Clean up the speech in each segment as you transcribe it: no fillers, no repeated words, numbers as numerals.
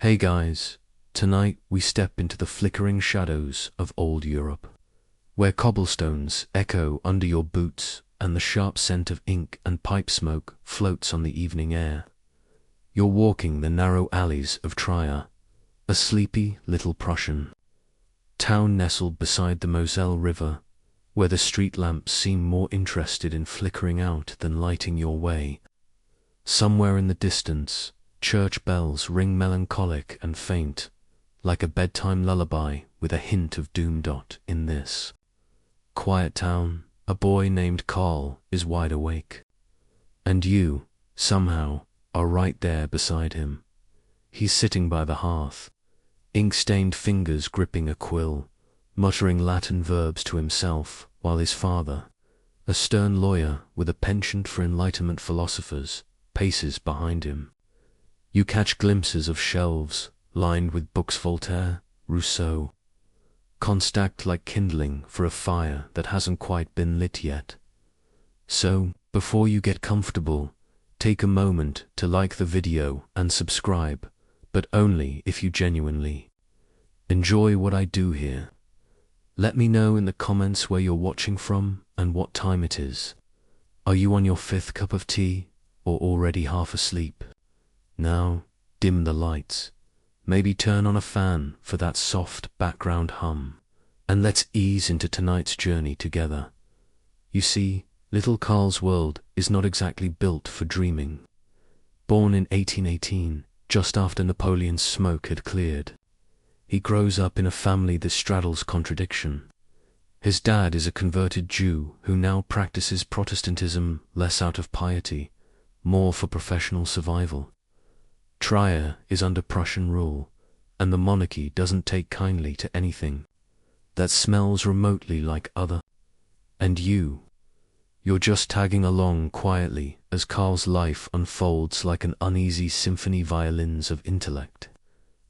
Hey guys, tonight we step into the flickering shadows of old Europe, where cobblestones echo under your boots and the sharp scent of ink and pipe smoke floats on the evening air. You're walking the narrow alleys of Trier, a sleepy little Prussian town nestled beside the Moselle River, where the street lamps seem more interested in flickering out than lighting your way. Somewhere in the distance, church bells ring melancholic and faint, like a bedtime lullaby with a hint of doom. In this quiet town, a boy named Karl is wide awake. And you, somehow, are right there beside him. He's sitting by the hearth, ink-stained fingers gripping a quill, muttering Latin verbs to himself, while his father, a stern lawyer with a penchant for Enlightenment philosophers, paces behind him. You catch glimpses of shelves lined with books Voltaire, Rousseau, stacked like kindling for a fire that hasn't quite been lit yet. So, before you get comfortable, take a moment to like the video and subscribe, but only if you genuinely enjoy what I do here. Let me know in the comments where you're watching from and what time it is. Are you on your 5th cup of tea or already half asleep? Now, dim the lights, maybe turn on a fan for that soft background hum, and let's ease into tonight's journey together. You see, little Karl's world is not exactly built for dreaming. Born in 1818, just after Napoleon's smoke had cleared, he grows up in a family that straddles contradiction. His dad is a converted Jew who now practices Protestantism less out of piety, more for professional survival. Trier is under Prussian rule, and the monarchy doesn't take kindly to anything that smells remotely like other. And you're just tagging along quietly as Karl's life unfolds like an uneasy symphony, violins of intellect,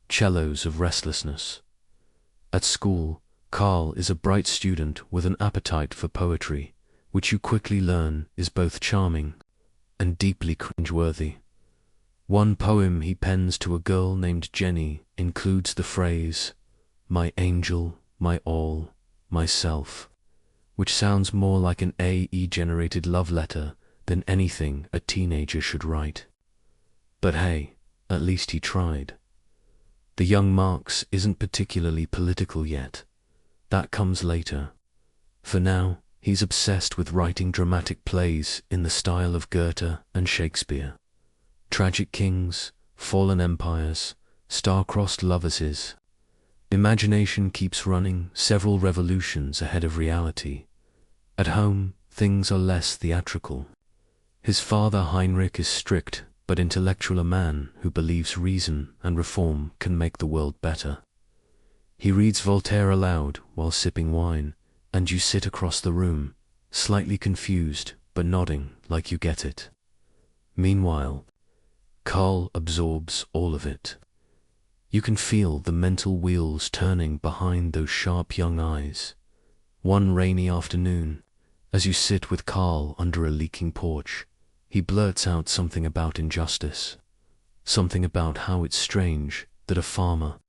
cellos of restlessness. At school, Karl is a bright student with an appetite for poetry, which you quickly learn is both charming and deeply cringeworthy. One poem he pens to a girl named Jenny includes the phrase, "My angel, my all, myself," which sounds more like an AI-generated love letter than anything a teenager should write. But hey, at least he tried. The young Marx isn't particularly political yet. That comes later. For now, he's obsessed with writing dramatic plays in the style of Goethe and Shakespeare. Tragic kings, fallen empires, star-crossed lovers. His imagination keeps running several revolutions ahead of reality. At home, things are less theatrical. His father Heinrich is strict but intellectual, a man who believes reason and reform can make the world better. He reads Voltaire aloud while sipping wine, and you sit across the room, slightly confused but nodding like you get it. Meanwhile, Karl absorbs all of it. You can feel the mental wheels turning behind those sharp young eyes. One rainy afternoon, as you sit with Karl under a leaking porch, he blurts out something about injustice, something about how it's strange that a farmer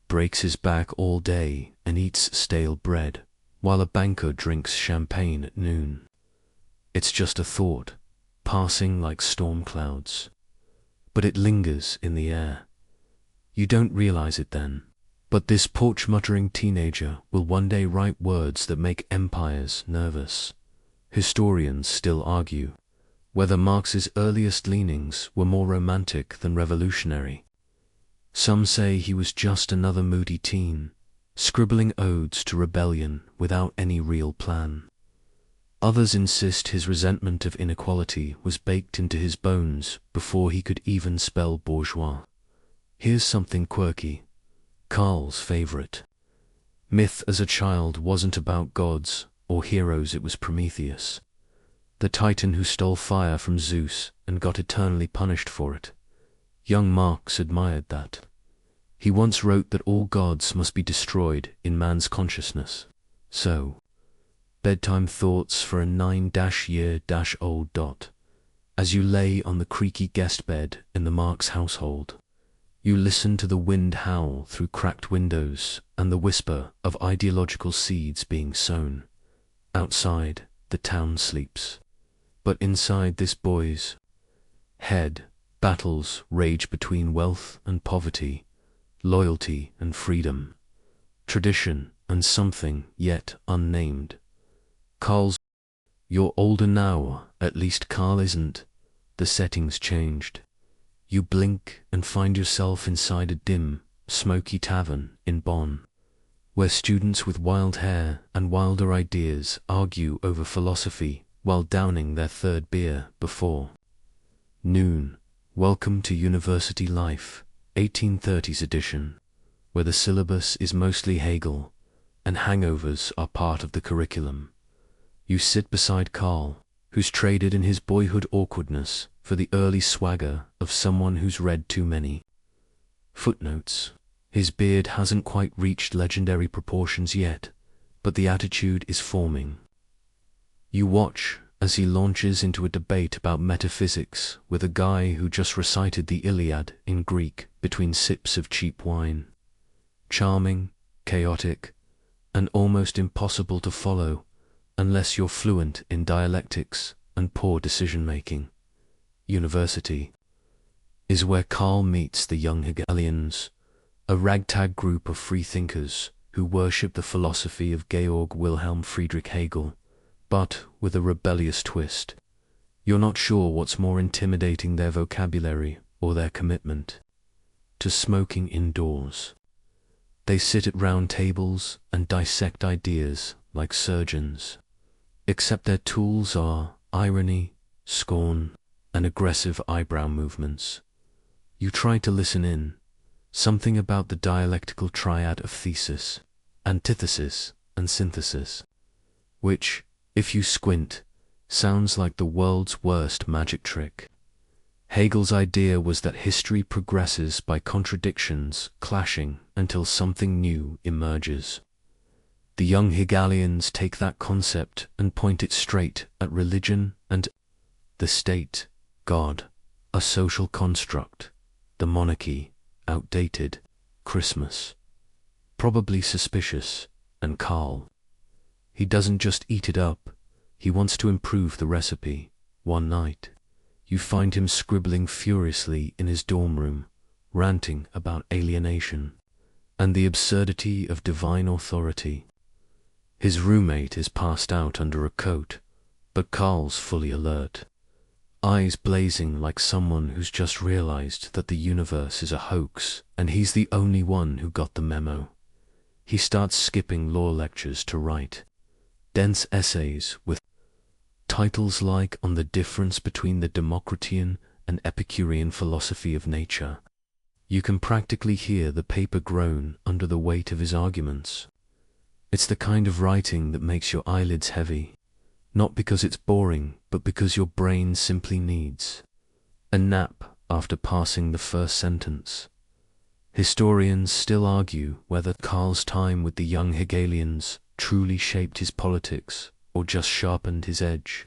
breaks his back all day and eats stale bread, while a banker drinks champagne at noon. It's just a thought, passing like storm clouds, but it lingers in the air. You don't realize it then, but this porch-muttering teenager will one day write words that make empires nervous. Historians still argue whether Marx's earliest leanings were more romantic than revolutionary. Some say he was just another moody teen, scribbling odes to rebellion without any real plan. Others insist his resentment of inequality was baked into his bones before he could even spell bourgeois. Here's something quirky. Karl's favorite myth as a child wasn't about gods or heroes, it was Prometheus, the titan who stole fire from Zeus and got eternally punished for it. Young Marx admired that. He once wrote that all gods must be destroyed in man's consciousness. So, bedtime thoughts for a 9-year-old. As you lay on the creaky guest bed in the Marx household, You listen to the wind howl through cracked windows and the whisper of ideological seeds being sown. Outside, the town sleeps. But inside this boy's head, battles rage between wealth and poverty, loyalty and freedom, tradition and something yet unnamed. Karl's. You're older now, at least Karl isn't. The setting's changed. You blink and find yourself inside a dim, smoky tavern in Bonn, where students with wild hair and wilder ideas argue over philosophy while downing their third beer before noon. Welcome to University Life, 1830s edition, where the syllabus is mostly Hegel and hangovers are part of the curriculum. You sit beside Karl, who's traded in his boyhood awkwardness for the early swagger of someone who's read too many footnotes. His beard hasn't quite reached legendary proportions yet, but the attitude is forming. You watch as he launches into a debate about metaphysics with a guy who just recited the Iliad in Greek between sips of cheap wine. Charming, chaotic, and almost impossible to follow unless you're fluent in dialectics and poor decision-making. University is where Karl meets the young Hegelians, a ragtag group of freethinkers who worship the philosophy of Georg Wilhelm Friedrich Hegel, but with a rebellious twist. You're not sure what's more intimidating, their vocabulary or their commitment to smoking indoors. They sit at round tables and dissect ideas like surgeons, except their tools are irony, scorn, and aggressive eyebrow movements. You try to listen in, something about the dialectical triad of thesis, antithesis, and synthesis, which, if you squint, sounds like the world's worst magic trick. Hegel's idea was that history progresses by contradictions clashing until something new emerges. The young Hegelians take that concept and point it straight at religion and the state, God, a social construct, the monarchy, outdated, Christmas, probably suspicious, and Karl. He doesn't just eat it up, he wants to improve the recipe. One night, you find him scribbling furiously in his dorm room, ranting about alienation and the absurdity of divine authority. His roommate is passed out under a coat, but Karl's fully alert, eyes blazing like someone who's just realized that the universe is a hoax and he's the only one who got the memo. He starts skipping law lectures to write dense essays with titles like On the Difference Between the Democritean and Epicurean Philosophy of Nature. You can practically hear the paper groan under the weight of his arguments. It's the kind of writing that makes your eyelids heavy, not because it's boring, but because your brain simply needs a nap after passing the first sentence. Historians still argue whether Karl's time with the young Hegelians truly shaped his politics or just sharpened his edge.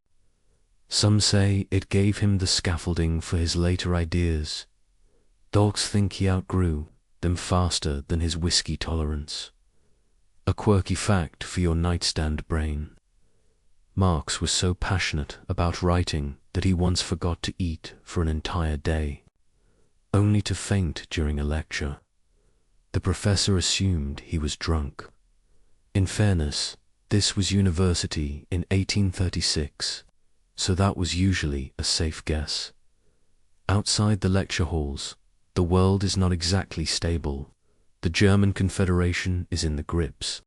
Some say it gave him the scaffolding for his later ideas. Dogs think he outgrew them faster than his whiskey tolerance. A quirky fact for your nightstand brain. Marx was so passionate about writing that he once forgot to eat for an entire day, only to faint during a lecture. The professor assumed he was drunk. In fairness, this was university in 1836, so that was usually a safe guess. Outside the lecture halls, the world is not exactly stable. The German Confederation is in the grips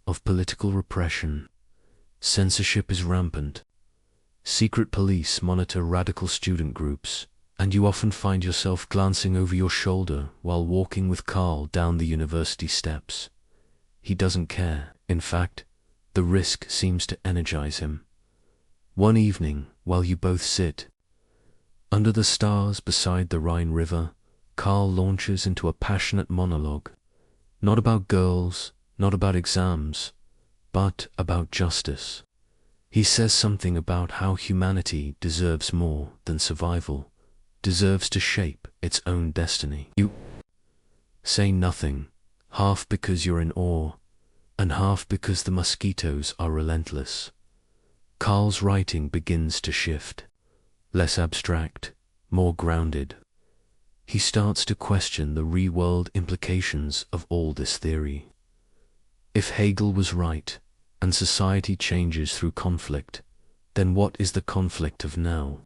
of political repression. Censorship is rampant. Secret police monitor radical student groups, and you often find yourself glancing over your shoulder while walking with Karl down the university steps. He doesn't care. In fact, the risk seems to energize him. One evening, while you both sit under the stars beside the Rhine River, Karl launches into a passionate monologue, not about girls, not about exams, but about justice. He says something about how humanity deserves more than survival, deserves to shape its own destiny. say nothing, half because you're in awe, and half because the mosquitoes are relentless. Karl's writing begins to shift, less abstract, more grounded. He starts to question the real-world implications of all this theory. If Hegel was right, and society changes through conflict, then what is the conflict of now?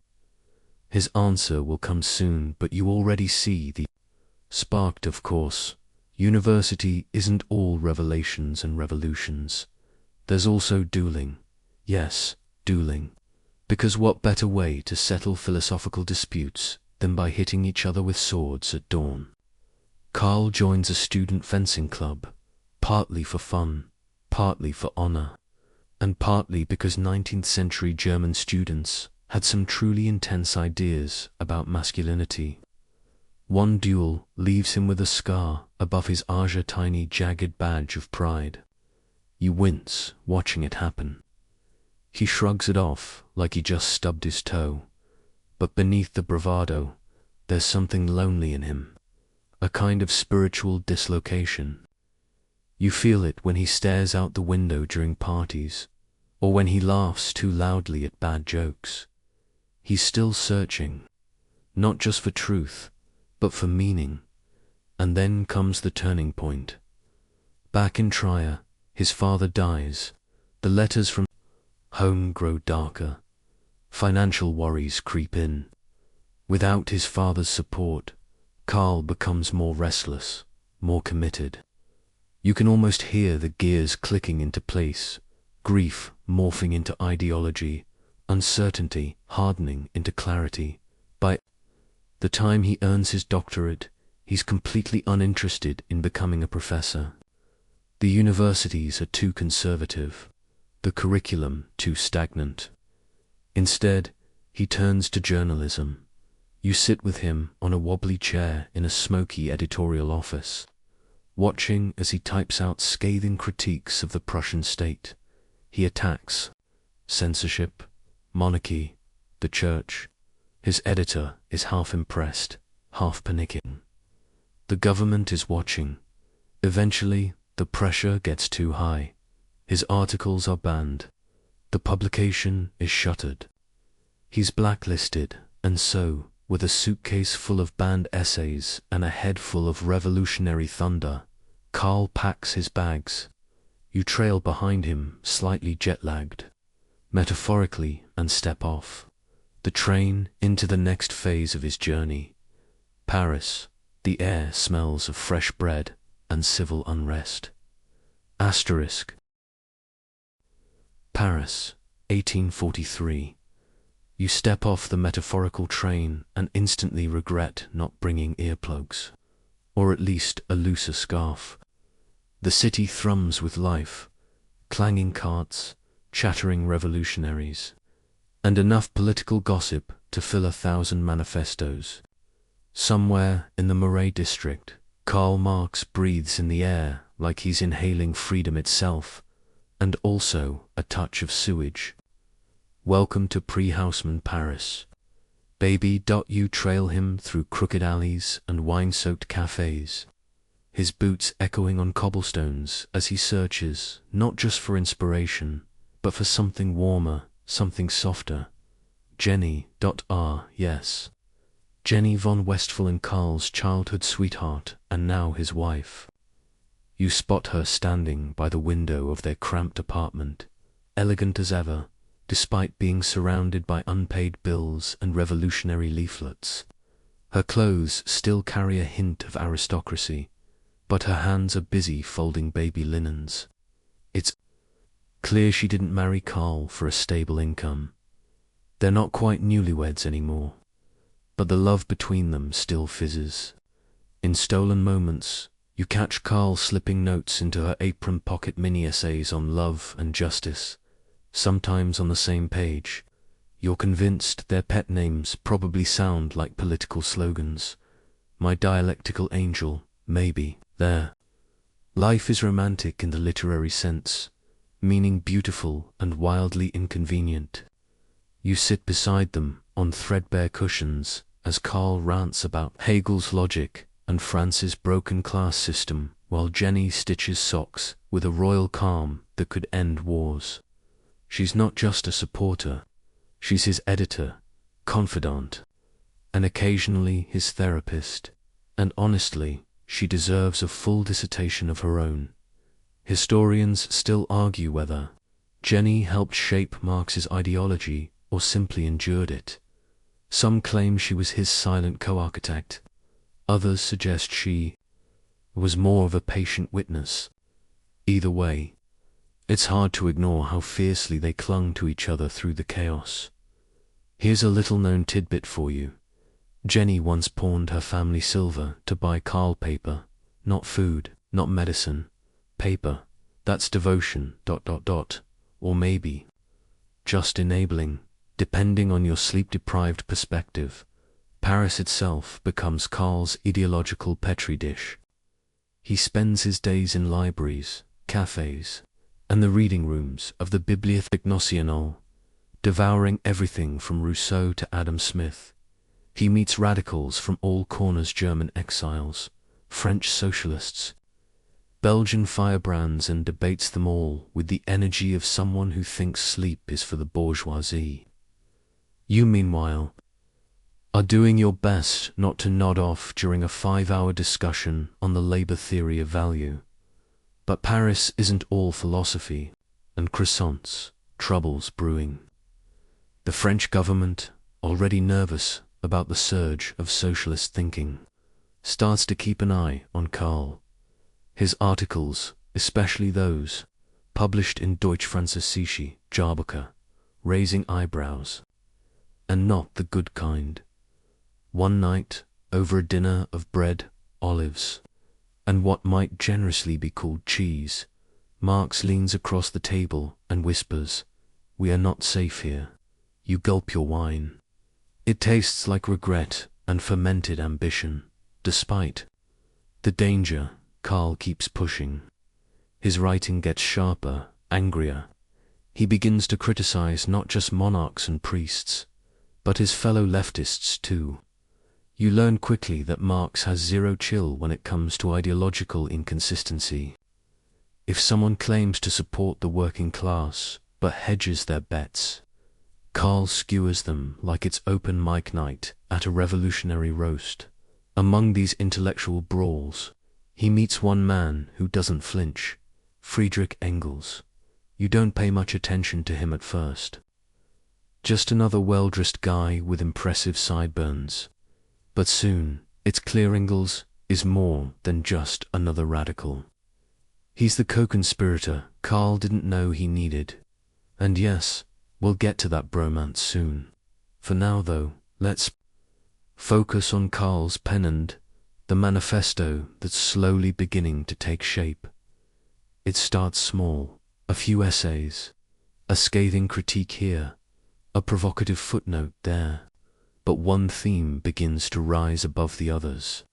His answer will come soon, but you already see the sparked, of course. University isn't all revelations and revolutions. There's also dueling. Yes, dueling. Because what better way to settle philosophical disputes than by hitting each other with swords at dawn? Karl joins a student fencing club, partly for fun, partly for honor, and partly because 19th century German students had some truly intense ideas about masculinity. One duel leaves him with a scar above his tiny jagged badge of pride. You wince watching it happen. He shrugs it off like he just stubbed his toe, but beneath the bravado, there's something lonely in him, a kind of spiritual dislocation. You feel it when he stares out the window during parties, or when he laughs too loudly at bad jokes. He's still searching, not just for truth, but for meaning. And then comes the turning point. Back in Trier, his father dies. The letters from home grow darker. Financial worries creep in. Without his father's support, Karl becomes more restless, more committed. You can almost hear the gears clicking into place, grief morphing into ideology, uncertainty hardening into clarity. By the time he earns his doctorate, he's completely uninterested in becoming a professor. The universities are too conservative, the curriculum too stagnant. Instead, he turns to journalism. You sit with him on a wobbly chair in a smoky editorial office, watching as he types out scathing critiques of the Prussian state. He attacks censorship, monarchy, the church. His editor is half impressed, half panicking. The government is watching. Eventually, the pressure gets too high. His articles are banned. The publication is shuttered. He's blacklisted, and so, with a suitcase full of banned essays and a head full of revolutionary thunder, Karl packs his bags. You trail behind him, slightly jet-lagged, metaphorically, and step off the train into the next phase of his journey. Paris. The air smells of fresh bread and civil unrest. Asterisk. Paris, 1843. You step off the metaphorical train and instantly regret not bringing earplugs, or at least a looser scarf. The city thrums with life, clanging carts, chattering revolutionaries, and enough political gossip to fill 1,000 manifestos. Somewhere in the Marais district, Karl Marx breathes in the air like he's inhaling freedom itself, and also a touch of sewage. Welcome to pre-Haussmann Paris. You trail him through crooked alleys and wine-soaked cafes, his boots echoing on cobblestones as he searches not just for inspiration, but for something warmer, something softer. Jenny. Yes. Jenny von Westphalen, Karl's childhood sweetheart and now his wife. You spot her standing by the window of their cramped apartment, elegant as ever, despite being surrounded by unpaid bills and revolutionary leaflets. Her clothes still carry a hint of aristocracy, but her hands are busy folding baby linens. It's clear she didn't marry Karl for a stable income. They're not quite newlyweds anymore, but the love between them still fizzes. In stolen moments, you catch Karl slipping notes into her apron pocket mini-essays on love and justice, sometimes on the same page. You're convinced their pet names probably sound like political slogans. My dialectical angel, maybe. Their life is romantic in the literary sense, meaning beautiful and wildly inconvenient. You sit beside them on threadbare cushions as Karl rants about Hegel's logic and France's broken class system, while Jenny stitches socks with a royal calm that could end wars. She's not just a supporter, she's his editor, confidant, and occasionally his therapist. And honestly, she deserves a full dissertation of her own. Historians still argue whether Jenny helped shape Marx's ideology or simply endured it. Some claim she was his silent co-architect. Others suggest she was more of a patient witness. Either way, it's hard to ignore how fiercely they clung to each other through the chaos. Here's a little-known tidbit for you. Jenny once pawned her family silver to buy Karl paper. Not food, not medicine. Paper. That's devotion, ... Or maybe just enabling. Depending on your sleep-deprived perspective, Paris itself becomes Karl's ideological petri dish. He spends his days in libraries, cafes, and the reading rooms of the Bibliothèque Nationale, devouring everything from Rousseau to Adam Smith. He meets radicals from all corners: German exiles, French socialists, Belgian firebrands, and debates them all with the energy of someone who thinks sleep is for the bourgeoisie. You, meanwhile, are doing your best not to nod off during a 5-hour discussion on the labor theory of value. But Paris isn't all philosophy and croissants, troubles brewing. The French government, already nervous about the surge of socialist thinking, starts to keep an eye on Karl. His articles, especially those published in Deutsche Französische Jahrbucher, raising eyebrows. And not the good kind. One night, over a dinner of bread, olives, and what might generously be called cheese, Marx leans across the table and whispers, "We are not safe here. You gulp your wine. It tastes like regret and fermented ambition." Despite the danger, Karl keeps pushing. His writing gets sharper, angrier. He begins to criticize not just monarchs and priests, but his fellow leftists too. You learn quickly that Marx has zero chill when it comes to ideological inconsistency. If someone claims to support the working class but hedges their bets, Karl skewers them like it's open mic night at a revolutionary roast. Among these intellectual brawls, he meets one man who doesn't flinch, Friedrich Engels. You don't pay much attention to him at first. Just another well-dressed guy with impressive sideburns. But soon, it's clear Engels is more than just another radical. He's the co-conspirator Karl didn't know he needed. And yes, we'll get to that bromance soon. For now though, let's focus on Karl's pen and the manifesto that's slowly beginning to take shape. It starts small, a few essays, a scathing critique here, a provocative footnote there, but one theme begins to rise above the others.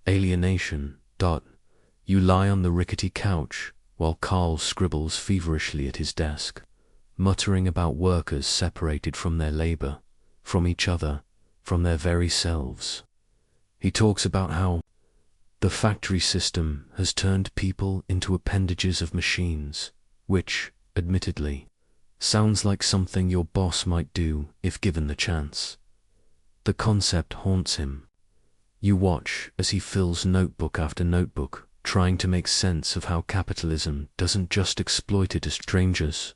Alienation. You lie on the rickety couch while Karl scribbles feverishly at his desk, muttering about workers separated from their labor, from each other, from their very selves. He talks about how the factory system has turned people into appendages of machines, which, admittedly, sounds like something your boss might do if given the chance. The concept haunts him. You watch as he fills notebook after notebook, trying to make sense of how capitalism doesn't just exploit it as strangers.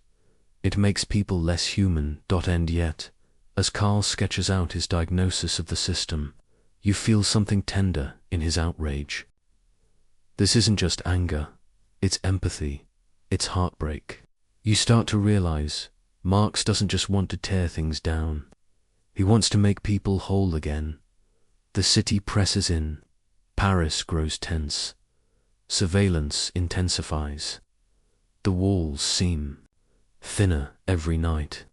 It makes people less human. And yet, as Karl sketches out his diagnosis of the system, you feel something tender in his outrage. This isn't just anger, it's empathy, it's heartbreak. You start to realize Marx doesn't just want to tear things down. He wants to make people whole again. The city presses in. Paris grows tense. Surveillance intensifies. The walls seem thinner every night.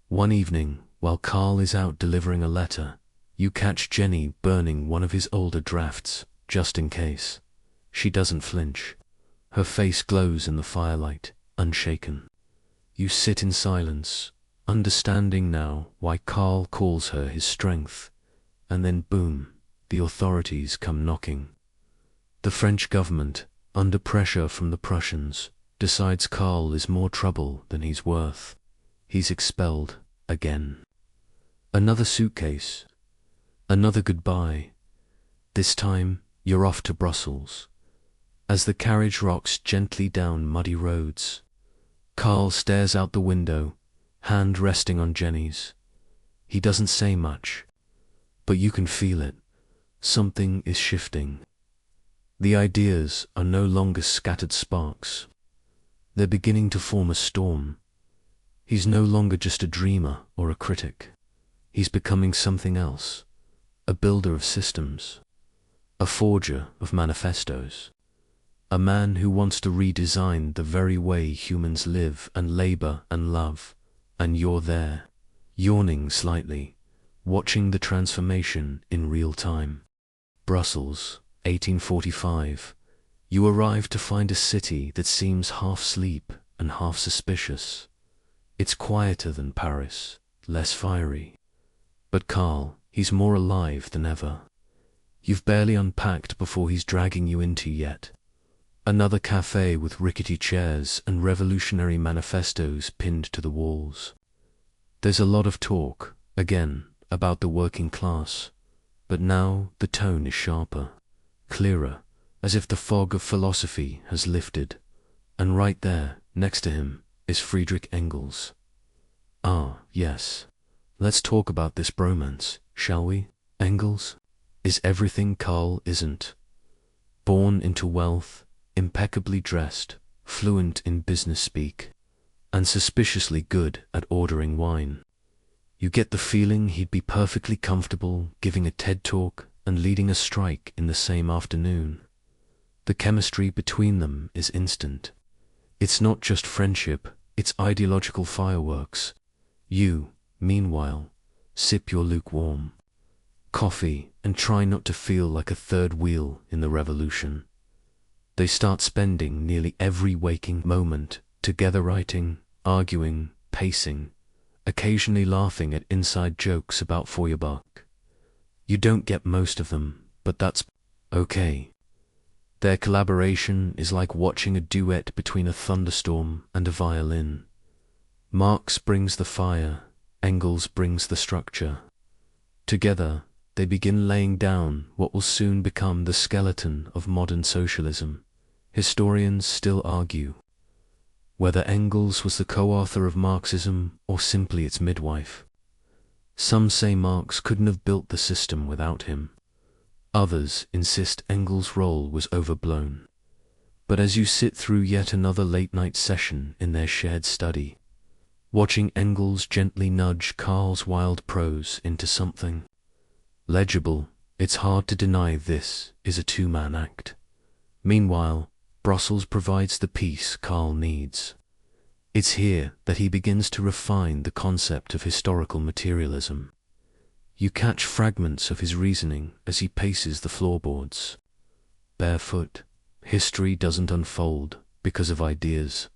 One evening, while Karl is out delivering a letter, you catch Jenny burning one of his older drafts, just in case. She doesn't flinch. Her face glows in the firelight, unshaken. You sit in silence, understanding now why Karl calls her his strength, and then boom, the authorities come knocking. The French government, under pressure from the Prussians, decides Karl is more trouble than he's worth. He's expelled again. Another suitcase. Another goodbye. This time, you're off to Brussels. As the carriage rocks gently down muddy roads, Karl stares out the window, hand resting on Jenny's. He doesn't say much, but you can feel it. Something is shifting. The ideas are no longer scattered sparks. They're beginning to form a storm. He's no longer just a dreamer or a critic. He's becoming something else, a builder of systems, a forger of manifestos, a man who wants to redesign the very way humans live and labor and love. And you're there, yawning slightly, watching the transformation in real time. Brussels, 1845. You arrive to find a city that seems half asleep and half suspicious. It's quieter than Paris, less fiery. But Karl, he's more alive than ever. You've barely unpacked before he's dragging you into yet another cafe with rickety chairs and revolutionary manifestos pinned to the walls. There's a lot of talk, again, about the working class, but now the tone is sharper, clearer, as if the fog of philosophy has lifted, and right there, next to him, is Friedrich Engels. Ah, yes. Let's talk about this bromance, shall we? Engels is everything Karl isn't. Born into wealth, impeccably dressed, fluent in business speak, and suspiciously good at ordering wine. You get the feeling he'd be perfectly comfortable giving a TED talk and leading a strike in the same afternoon. The chemistry between them is instant. It's not just friendship, it's ideological fireworks. You, meanwhile, sip your lukewarm coffee and try not to feel like a third wheel in the revolution. They start spending nearly every waking moment together, writing, arguing, pacing, occasionally laughing at inside jokes about Feuerbach. You don't get most of them, but that's okay. Their collaboration is like watching a duet between a thunderstorm and a violin. Marx brings the fire, Engels brings the structure. Together, they begin laying down what will soon become the skeleton of modern socialism. Historians still argue whether Engels was the co-author of Marxism or simply its midwife. Some say Marx couldn't have built the system without him. Others insist Engels' role was overblown. But as you sit through yet another late-night session in their shared study, watching Engels gently nudge Karl's wild prose into something legible, it's hard to deny this is a two-man act. Meanwhile, Brussels provides the peace Karl needs. It's here that he begins to refine the concept of historical materialism. You catch fragments of his reasoning as he paces the floorboards. Barefoot, history doesn't unfold because of ideas,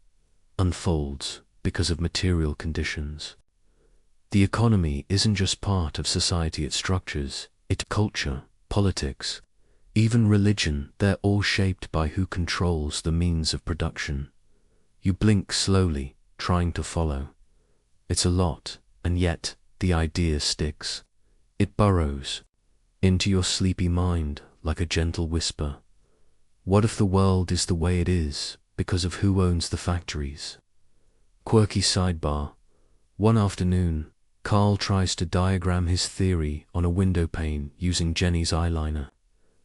unfolds because of material conditions. The economy isn't just part of society it structures, it's culture, politics, even religion. They're all shaped by who controls the means of production. You blink slowly, trying to follow. It's a lot, and yet the idea sticks. It burrows into your sleepy mind like a gentle whisper. What if the world is the way it is because of who owns the factories? Quirky sidebar. One afternoon, Karl tries to diagram his theory on a window pane using Jenny's eyeliner.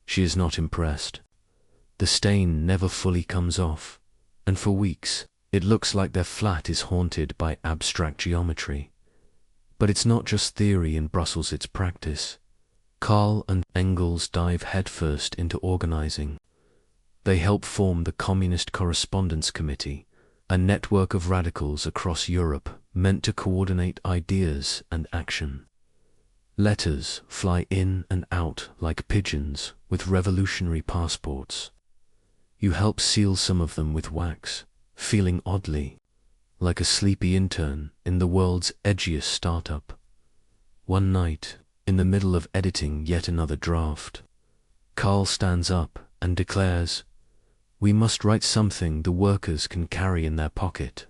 She is not impressed. The stain never fully comes off, and for weeks, it looks like their flat is haunted by abstract geometry. But it's not just theory in Brussels, it's practice. Karl and Engels dive headfirst into organizing. They help form the Communist Correspondence Committee, a network of radicals across Europe meant to coordinate ideas and action. Letters fly in and out like pigeons with revolutionary passports. You help seal some of them with wax, feeling oddly like a sleepy intern in the world's edgiest startup. One night, in the middle of editing yet another draft. Karl stands up and declares, "We must write something the workers can carry in their pocket."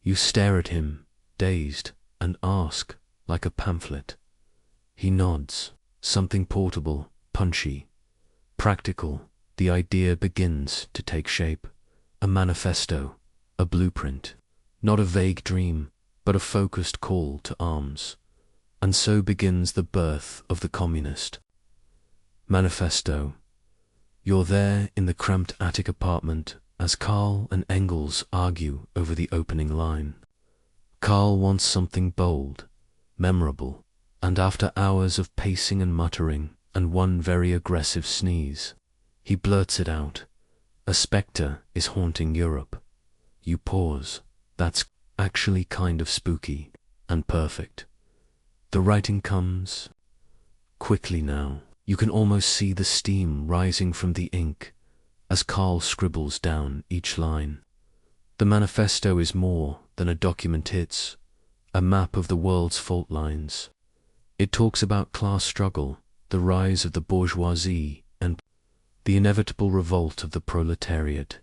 You stare at him, dazed, and ask, like a pamphlet. He nods. Something portable, punchy, practical. The idea begins to take shape. A manifesto, a blueprint. Not a vague dream, but a focused call to arms. And so begins the birth of the Communist Manifesto. You're there in the cramped attic apartment as Karl and Engels argue over the opening line. Karl wants something bold, memorable, and after hours of pacing and muttering and one very aggressive sneeze, he blurts it out. A spectre is haunting Europe. You pause. That's actually kind of spooky and perfect. The writing comes quickly now. You can almost see the steam rising from the ink as Karl scribbles down each line. The manifesto is more than a document. It's a map of the world's fault lines. It talks about class struggle, the rise of the bourgeoisie, and the inevitable revolt of the proletariat.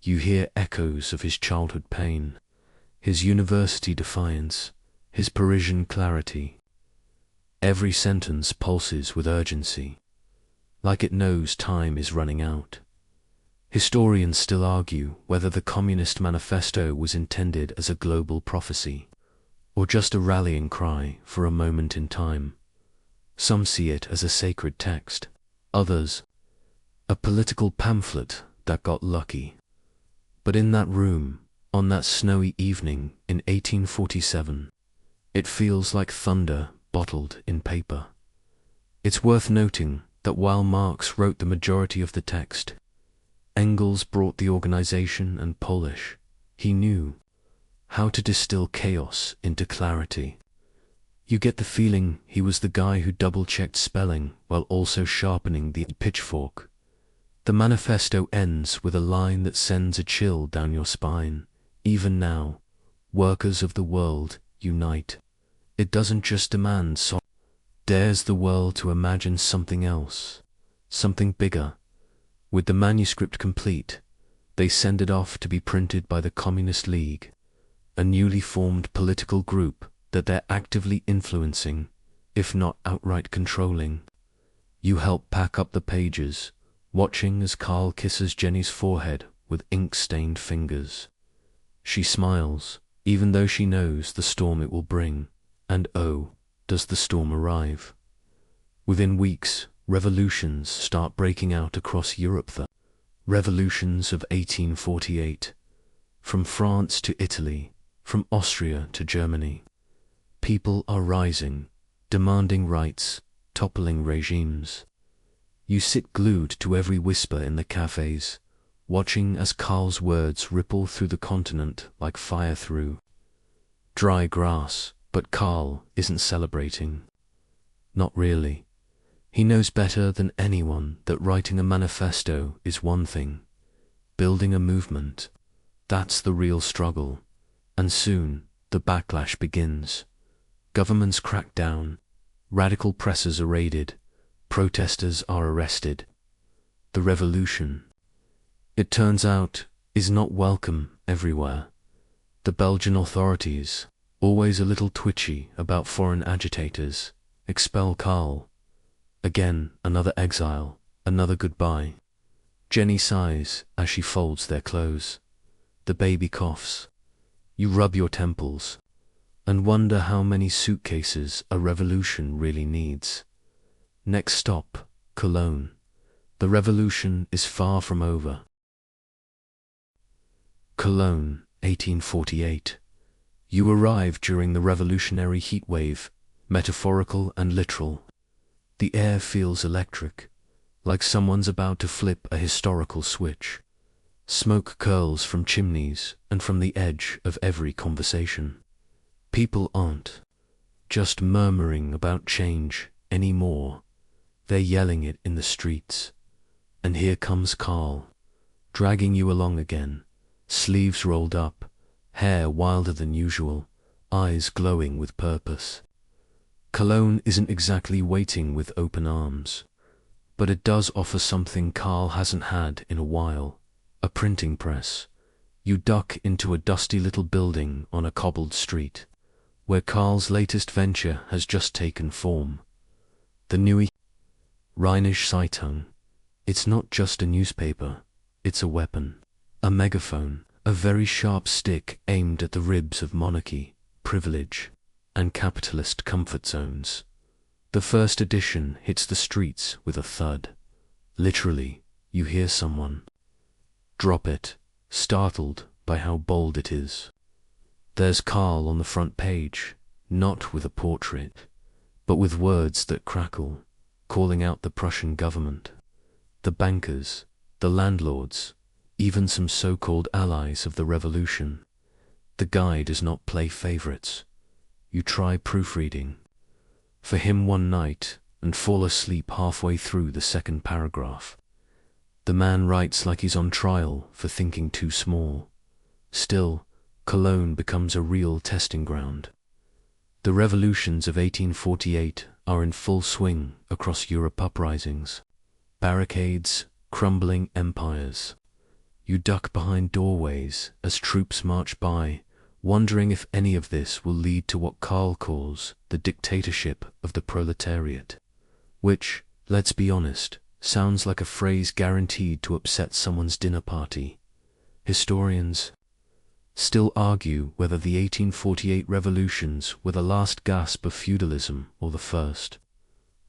You hear echoes of his childhood pain, his university defiance, his Parisian clarity. Every sentence pulses with urgency, like it knows time is running out. Historians still argue whether the Communist Manifesto was intended as a global prophecy, or just a rallying cry for a moment in time. Some see it as a sacred text, others, a political pamphlet that got lucky. But in that room, on that snowy evening in 1847, it feels like thunder bottled in paper. It's worth noting that while Marx wrote the majority of the text, Engels brought the organization and polish. He knew how to distill chaos into clarity. You get the feeling he was the guy who double-checked spelling while also sharpening the pitchfork. The manifesto ends with a line that sends a chill down your spine. Even now, workers of the world, unite. It doesn't just demand dares the world to imagine something else, something bigger. With the manuscript complete, they send it off to be printed by the Communist League, a newly formed political group that they're actively influencing, if not outright controlling. You help pack up the pages, watching as Karl kisses Jenny's forehead with ink-stained fingers. She smiles, even though she knows the storm it will bring. And oh, does the storm arrive. Within weeks, revolutions start breaking out across Europe. The revolutions of 1848, from France to Italy, from Austria to Germany. People are rising, demanding rights, toppling regimes. You sit glued to every whisper in the cafes, watching as Karl's words ripple through the continent like fire through dry grass. But Karl isn't celebrating. Not really. He knows better than anyone that writing a manifesto is one thing. Building a movement, that's the real struggle. And soon, the backlash begins. Governments crack down, radical presses are raided, protesters are arrested. The revolution, it turns out, is not welcome everywhere. The Belgian authorities, always a little twitchy about foreign agitators, expel Karl. Again, another exile, another goodbye. Jenny sighs as she folds their clothes. The baby coughs. You rub your temples and wonder how many suitcases a revolution really needs. Next stop, Cologne. The revolution is far from over. Cologne, 1848. You arrive during the revolutionary heat wave, metaphorical and literal. The air feels electric, like someone's about to flip a historical switch. Smoke curls from chimneys and from the edge of every conversation. People aren't just murmuring about change anymore. They're yelling it in the streets. And here comes Karl, dragging you along again, sleeves rolled up, hair wilder than usual, eyes glowing with purpose. Cologne isn't exactly waiting with open arms, but it does offer something Karl hasn't had in a while: a printing press. You duck into a dusty little building on a cobbled street, where Karl's latest venture has just taken form. The Neue Rheinische Zeitung. It's not just a newspaper, it's a weapon, a megaphone, a very sharp stick aimed at the ribs of monarchy, privilege, and capitalist comfort zones. The first edition hits the streets with a thud. Literally, you hear someone drop it, startled by how bold it is. There's Karl on the front page, not with a portrait, but with words that crackle, calling out the Prussian government, the bankers, the landlords, even some so-called allies of the revolution. The guy does not play favorites. You try proofreading for him one night and fall asleep halfway through the second paragraph. The man writes like he's on trial for thinking too small. Still, Cologne becomes a real testing ground. The revolutions of 1848 are in full swing across Europe: uprisings, barricades, crumbling empires. You duck behind doorways as troops march by, wondering if any of this will lead to what Karl calls the dictatorship of the proletariat, which, let's be honest, sounds like a phrase guaranteed to upset someone's dinner party. Historians still argue whether the 1848 revolutions were the last gasp of feudalism or the first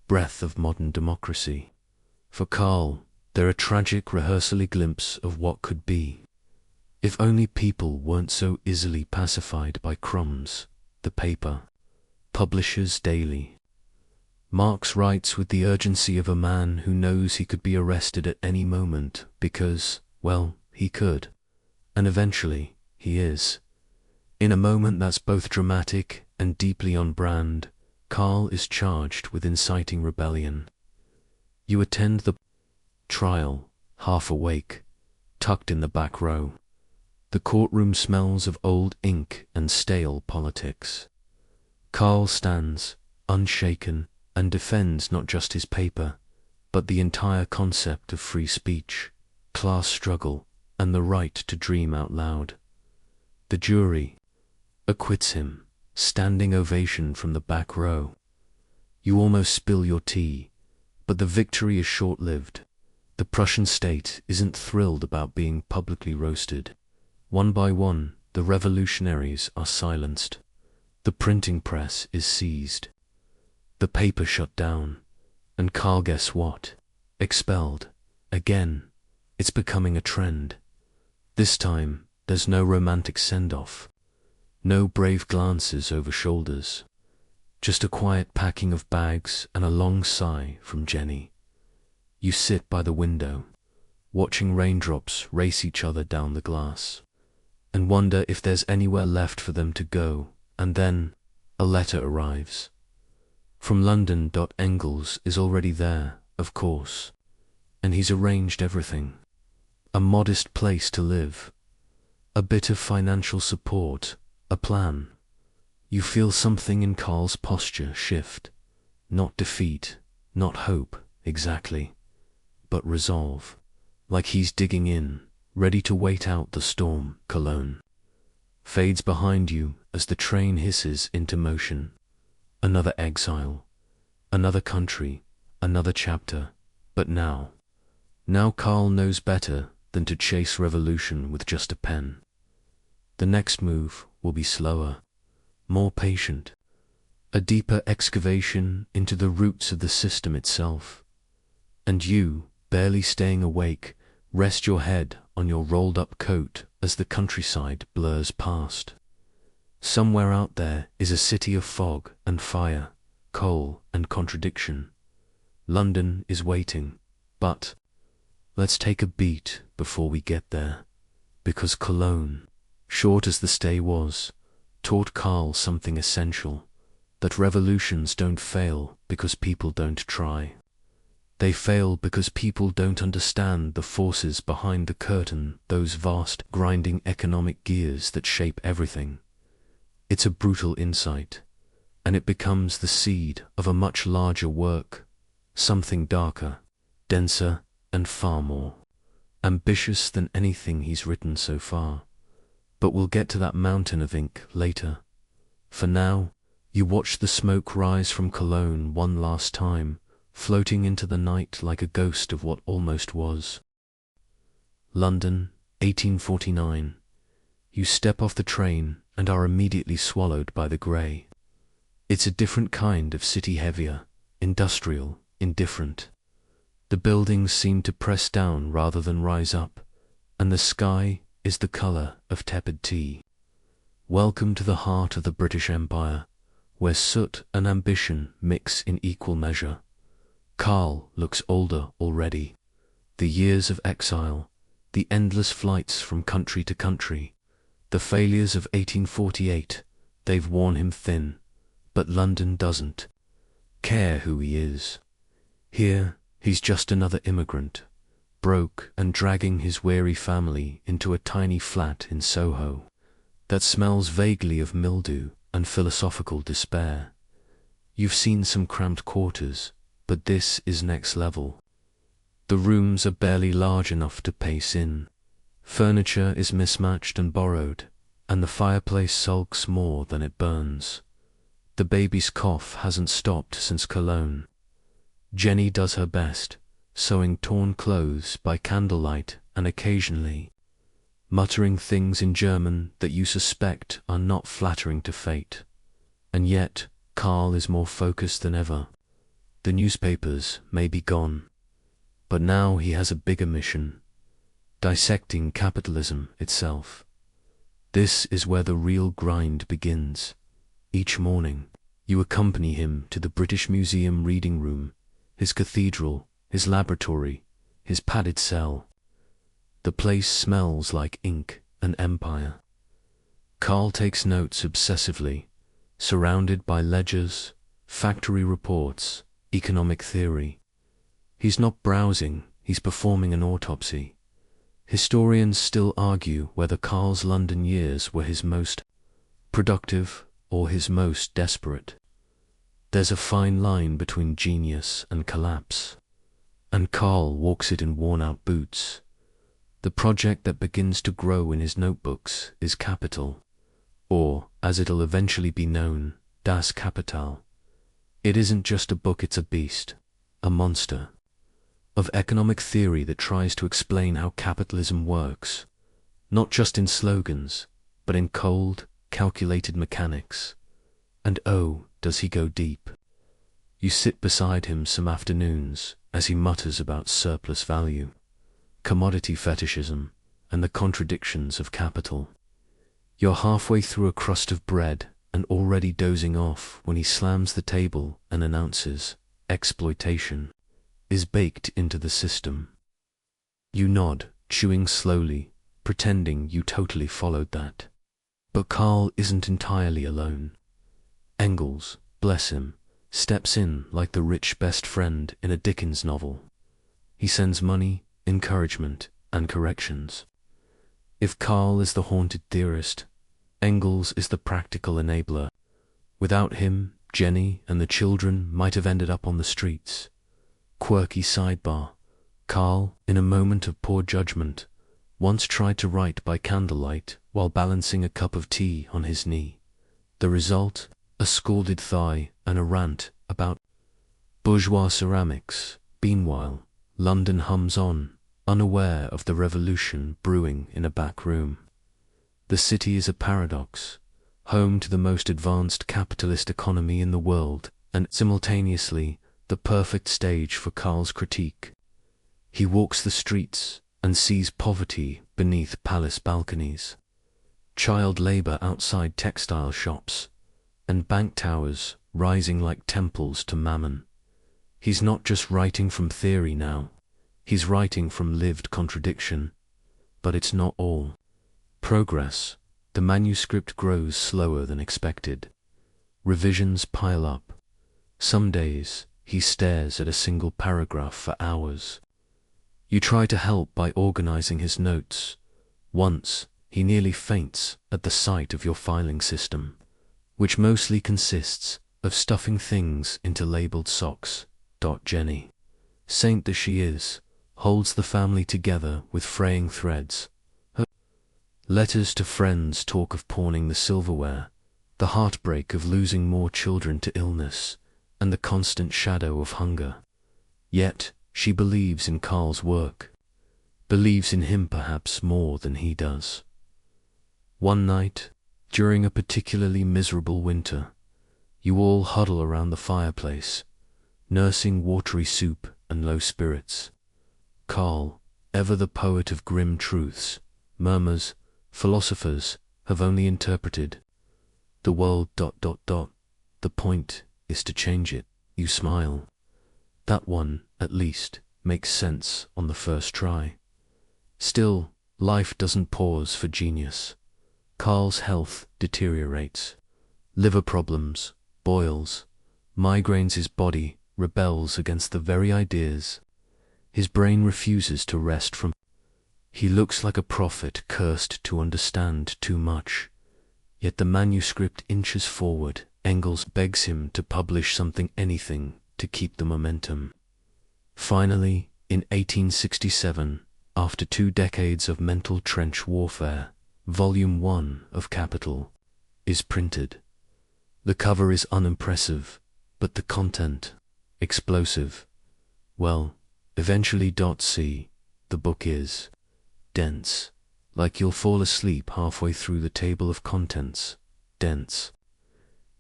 breath of modern democracy. For Karl, they're a tragic rehearsally glimpse of what could be. If only people weren't so easily pacified by crumbs, the paper, publishers daily. Marx writes with the urgency of a man who knows he could be arrested at any moment because, well, he could. And eventually, he is. In a moment that's both dramatic and deeply on brand, Karl is charged with inciting rebellion. You attend the trial, half awake, tucked in the back row. The courtroom smells of old ink and stale politics. Karl stands, unshaken, and defends not just his paper, but the entire concept of free speech, class struggle, and the right to dream out loud. The jury acquits him, standing ovation from the back row. You almost spill your tea, but the victory is short-lived. The Prussian state isn't thrilled about being publicly roasted. One by one, the revolutionaries are silenced. The printing press is seized. The paper shut down. And Karl, guess what? Expelled. Again. It's becoming a trend. This time, there's no romantic send-off. No brave glances over shoulders. Just a quiet packing of bags and a long sigh from Jenny. You sit by the window, watching raindrops race each other down the glass, and wonder if there's anywhere left for them to go. And then a letter arrives. From London. Engels is already there, of course, and he's arranged everything. A modest place to live, a bit of financial support, a plan. You feel something in Karl's posture shift. Not defeat, not hope, exactly, but resolve, like he's digging in, ready to wait out the storm. Cologne fades behind you as the train hisses into motion. Another exile, another country, another chapter. But now Karl knows better than to chase revolution with just a pen. The next move will be slower, more patient, a deeper excavation into the roots of the system itself. And you, barely staying awake, rest your head on your rolled-up coat as the countryside blurs past. Somewhere out there is a city of fog and fire, coal and contradiction. London is waiting, but let's take a beat before we get there, because Cologne, short as the stay was, taught Karl something essential: that revolutions don't fail because people don't try. They fail because people don't understand the forces behind the curtain, those vast, grinding economic gears that shape everything. It's a brutal insight, and it becomes the seed of a much larger work, something darker, denser, and far more ambitious than anything he's written so far. But we'll get to that mountain of ink later. For now, you watch the smoke rise from Cologne one last time, floating into the night like a ghost of what almost was. London, 1849. You step off the train and are immediately swallowed by the grey. It's a different kind of city, heavier, industrial, indifferent. The buildings seem to press down rather than rise up, and the sky is the colour of tepid tea. Welcome to the heart of the British Empire, where soot and ambition mix in equal measure. Karl looks older already. The years of exile, the endless flights from country to country, the failures of 1848, they've worn him thin, but London doesn't care who he is. Here, he's just another immigrant, broke and dragging his weary family into a tiny flat in Soho that smells vaguely of mildew and philosophical despair. You've seen some cramped quarters, but this is next level. The rooms are barely large enough to pace in. Furniture is mismatched and borrowed, and the fireplace sulks more than it burns. The baby's cough hasn't stopped since Cologne. Jenny does her best, sewing torn clothes by candlelight and occasionally muttering things in German that you suspect are not flattering to fate. And yet, Karl is more focused than ever. The newspapers may be gone, but now he has a bigger mission: dissecting capitalism itself. This is where the real grind begins. Each morning, you accompany him to the British Museum reading room, his cathedral, his laboratory, his padded cell. The place smells like ink and empire. Karl takes notes obsessively, surrounded by ledgers, factory reports, economic theory. He's not browsing, he's performing an autopsy. Historians still argue whether Karl's London years were his most productive or his most desperate. There's a fine line between genius and collapse, and Karl walks it in worn-out boots. The project that begins to grow in his notebooks is Capital, or, as it'll eventually be known, Das Kapital. It isn't just a book, it's a beast, a monster, of economic theory that tries to explain how capitalism works, not just in slogans, but in cold, calculated mechanics. And oh, does he go deep. You sit beside him some afternoons as he mutters about surplus value, commodity fetishism, and the contradictions of capital. You're halfway through a crust of bread and already dozing off when he slams the table and announces, exploitation is baked into the system. You nod, chewing slowly, pretending you totally followed that. But Karl isn't entirely alone. Engels, bless him, steps in like the rich best friend in a Dickens novel. He sends money, encouragement, and corrections. If Karl is the haunted theorist, Engels is the practical enabler. Without him, Jenny and the children might have ended up on the streets. Quirky sidebar: Karl, in a moment of poor judgment, once tried to write by candlelight while balancing a cup of tea on his knee. The result? A scalded thigh and a rant about bourgeois ceramics. Meanwhile, London hums on, unaware of the revolution brewing in a back room. The city is a paradox, home to the most advanced capitalist economy in the world, and simultaneously the perfect stage for Karl's critique. He walks the streets and sees poverty beneath palace balconies, child labor outside textile shops, and bank towers rising like temples to Mammon. He's not just writing from theory now, he's writing from lived contradiction. But it's not all progress. The manuscript grows slower than expected. Revisions pile up. Some days, he stares at a single paragraph for hours. You try to help by organizing his notes. Once, he nearly faints at the sight of your filing system, which mostly consists of stuffing things into labeled socks. Jenny, saint that she is, holds the family together with fraying threads. Her letters to friends talk of pawning the silverware, the heartbreak of losing more children to illness, and the constant shadow of hunger. Yet, she believes in Karl's work, believes in him perhaps more than he does. One night, during a particularly miserable winter, you all huddle around the fireplace, nursing watery soup and low spirits. Karl, ever the poet of grim truths, murmurs, philosophers have only interpreted the world ... The point is to change it. You smile. That one, at least, makes sense on the first try. Still, life doesn't pause for genius. Karl's health deteriorates. Liver problems, boils, migraines. His body rebels against the very ideas his brain refuses to rest from. He looks like a prophet cursed to understand too much. Yet the manuscript inches forward. Engels begs him to publish something, anything, to keep the momentum. Finally, in 1867, after 2 decades of mental trench warfare, Volume 1 of Capital is printed. The cover is unimpressive, but the content, explosive. Well, eventually. See, the book is dense, like you'll fall asleep halfway through the table of contents. Dense.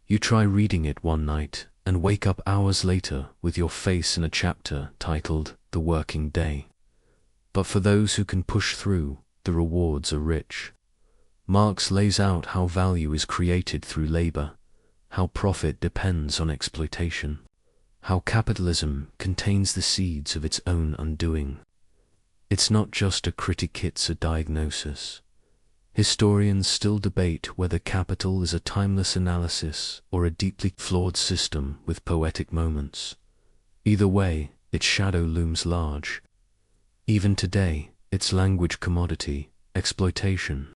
You try reading it one night and wake up hours later with your face in a chapter titled The Working Day. But for those who can push through, the rewards are rich. Marx lays out how value is created through labor, how profit depends on exploitation, how capitalism contains the seeds of its own undoing. It's not just a critique, it's a diagnosis. Historians still debate whether capital is a timeless analysis or a deeply flawed system with poetic moments. Either way, its shadow looms large. Even today, its language commodity, exploitation,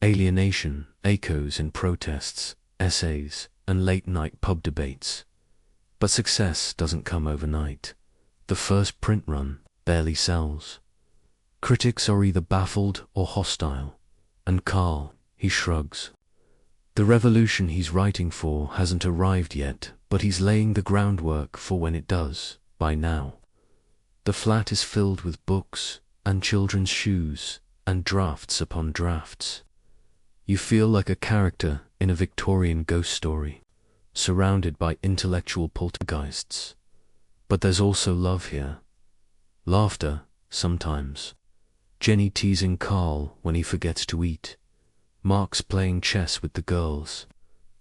alienation echoes in protests, essays, and late-night pub debates. But success doesn't come overnight. The first print run barely sells. Critics are either baffled or hostile. And Karl, he shrugs. The revolution he's writing for hasn't arrived yet, but he's laying the groundwork for when it does, by now. The flat is filled with books, and children's shoes, and drafts upon drafts. You feel like a character in a Victorian ghost story, surrounded by intellectual poltergeists. But there's also love here. Laughter, sometimes. Jenny teasing Karl when he forgets to eat. Marx playing chess with the girls.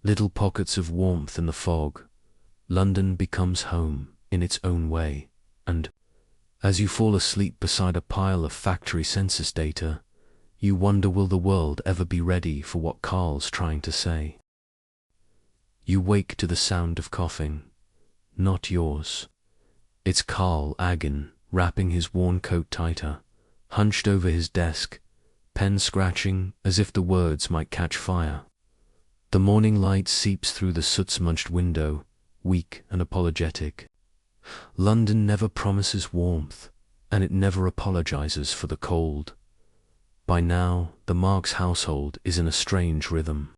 Little pockets of warmth in the fog. London becomes home in its own way. And as you fall asleep beside a pile of factory census data, you wonder, will the world ever be ready for what Karl's trying to say? You wake to the sound of coughing. Not yours. It's Karl Agin, wrapping his worn coat tighter, hunched over his desk, pen scratching as if the words might catch fire. The morning light seeps through the soot-smudged window, weak and apologetic. London never promises warmth, and it never apologizes for the cold. By now, the Marx household is in a strange rhythm.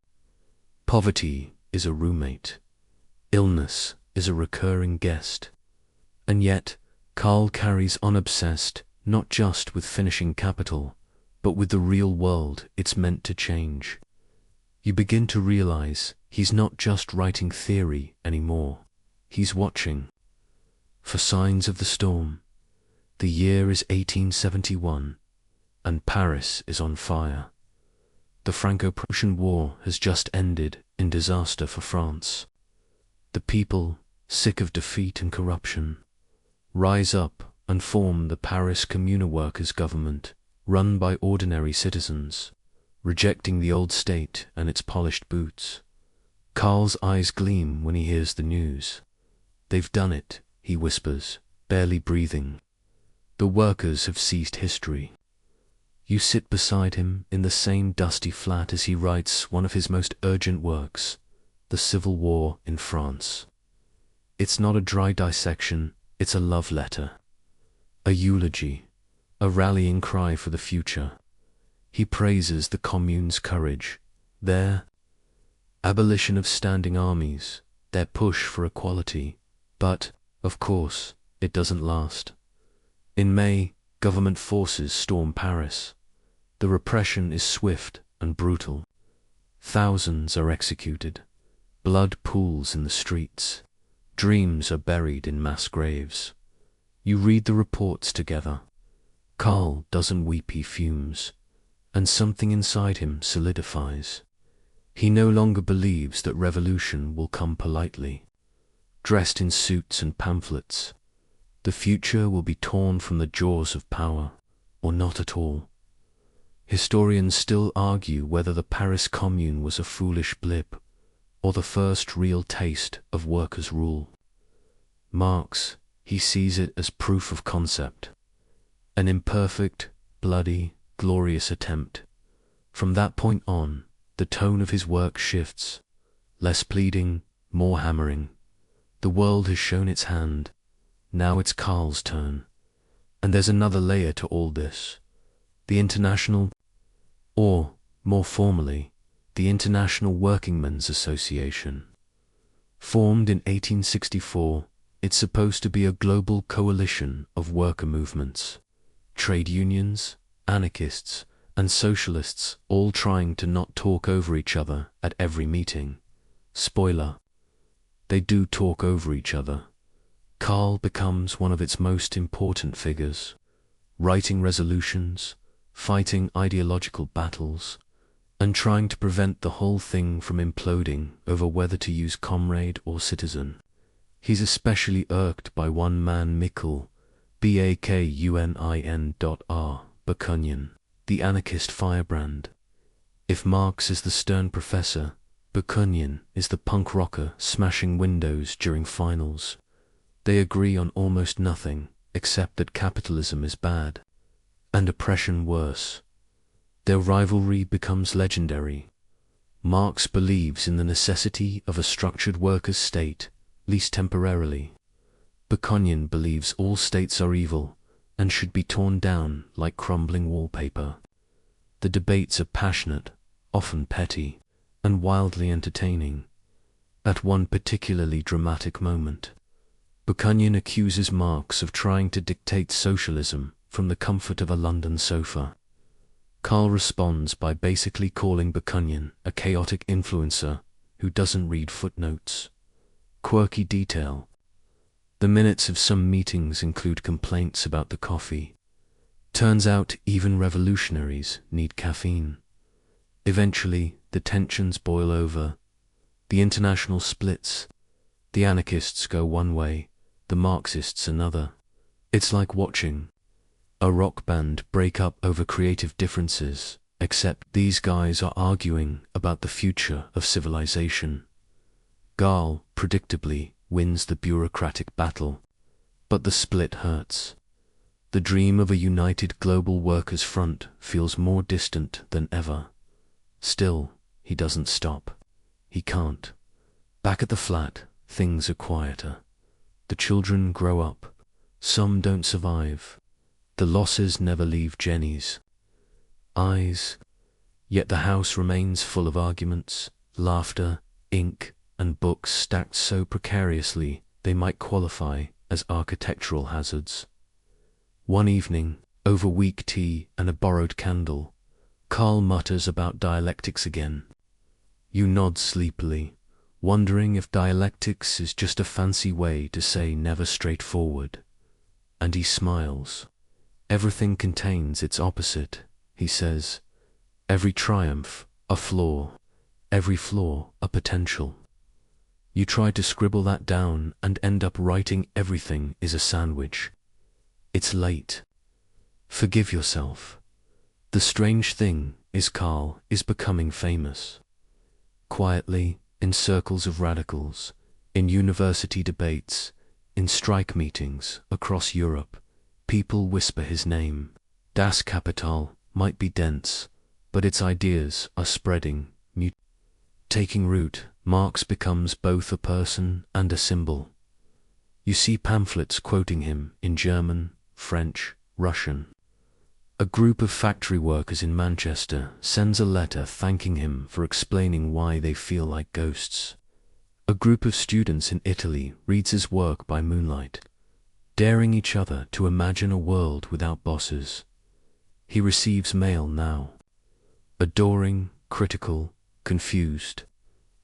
Poverty is a roommate. Illness is a recurring guest. And yet, Karl carries on obsessed not just with finishing Capital, but with the real world it's meant to change. You begin to realize he's not just writing theory anymore. He's watching for signs of the storm. The year is 1871, and Paris is on fire. The Franco-Prussian War has just ended in disaster for France. The people, sick of defeat and corruption, rise up and form the Paris Communal Workers' Government, run by ordinary citizens, rejecting the old state and its polished boots. Karl's eyes gleam when he hears the news. They've done it, he whispers, barely breathing. The workers have seized history. You sit beside him in the same dusty flat as he writes one of his most urgent works, the Civil War in France. It's not a dry dissection, it's a love letter, a eulogy, a rallying cry for the future. He praises the Commune's courage, their abolition of standing armies, their push for equality. But, of course, it doesn't last. In May, government forces storm Paris. The repression is swift and brutal. Thousands are executed. Blood pools in the streets. Dreams are buried in mass graves. You read the reports together. Karl doesn't weep, he fumes, and something inside him solidifies. He no longer believes that revolution will come politely, dressed in suits and pamphlets. The future will be torn from the jaws of power, or not at all. Historians still argue whether the Paris Commune was a foolish blip, or the first real taste of workers' rule. Marx, he sees it as proof of concept, an imperfect, bloody, glorious attempt. From that point on, the tone of his work shifts, less pleading, more hammering. The world has shown its hand, now it's Karl's turn. And there's another layer to all this. The International, or, more formally, the International Workingmen's Association. Formed in 1864, it's supposed to be a global coalition of worker movements, trade unions, anarchists, and socialists, all trying to not talk over each other at every meeting. Spoiler: they do talk over each other. Karl becomes one of its most important figures, writing resolutions, fighting ideological battles, and trying to prevent the whole thing from imploding over whether to use comrade or citizen. He's especially irked by one man, Mikkel, Bakunin, the anarchist firebrand. If Marx is the stern professor, Bakunin is the punk rocker smashing windows during finals. They agree on almost nothing, except that capitalism is bad, and oppression worse. Their rivalry becomes legendary. Marx believes in the necessity of a structured workers' state, at least temporarily. Bakunin believes all states are evil and should be torn down like crumbling wallpaper. The debates are passionate, often petty, and wildly entertaining. At one particularly dramatic moment, Bakunin accuses Marx of trying to dictate socialism from the comfort of a London sofa. Karl responds by basically calling Bakunin a chaotic influencer who doesn't read footnotes. Quirky detail: the minutes of some meetings include complaints about the coffee. Turns out even revolutionaries need caffeine. Eventually, the tensions boil over. The International splits. The anarchists go one way, the Marxists another. It's like watching a rock band break up over creative differences, except these guys are arguing about the future of civilization. Karl, predictably, wins the bureaucratic battle, but the split hurts. The dream of a united global workers' front feels more distant than ever. Still, he doesn't stop. He can't. Back at the flat, things are quieter. The children grow up. Some don't survive. The losses never leave Jenny's eyes. Yet the house remains full of arguments, laughter, ink, and books stacked so precariously they might qualify as architectural hazards. One evening, over weak tea and a borrowed candle, Karl mutters about dialectics again. You nod sleepily, wondering if dialectics is just a fancy way to say never straightforward. And he smiles. Everything contains its opposite, he says. Every triumph, a flaw. Every flaw, a potential. You try to scribble that down and end up writing everything is a sandwich. It's late. Forgive yourself. The strange thing is Karl is becoming famous. Quietly, in circles of radicals, in university debates, in strike meetings across Europe, people whisper his name. Das Kapital might be dense, but its ideas are spreading, taking root, Marx becomes both a person and a symbol. You see pamphlets quoting him in German, French, Russian. A group of factory workers in Manchester sends a letter thanking him for explaining why they feel like ghosts. A group of students in Italy reads his work by moonlight, daring each other to imagine a world without bosses. He receives mail now. Adoring, critical, confused.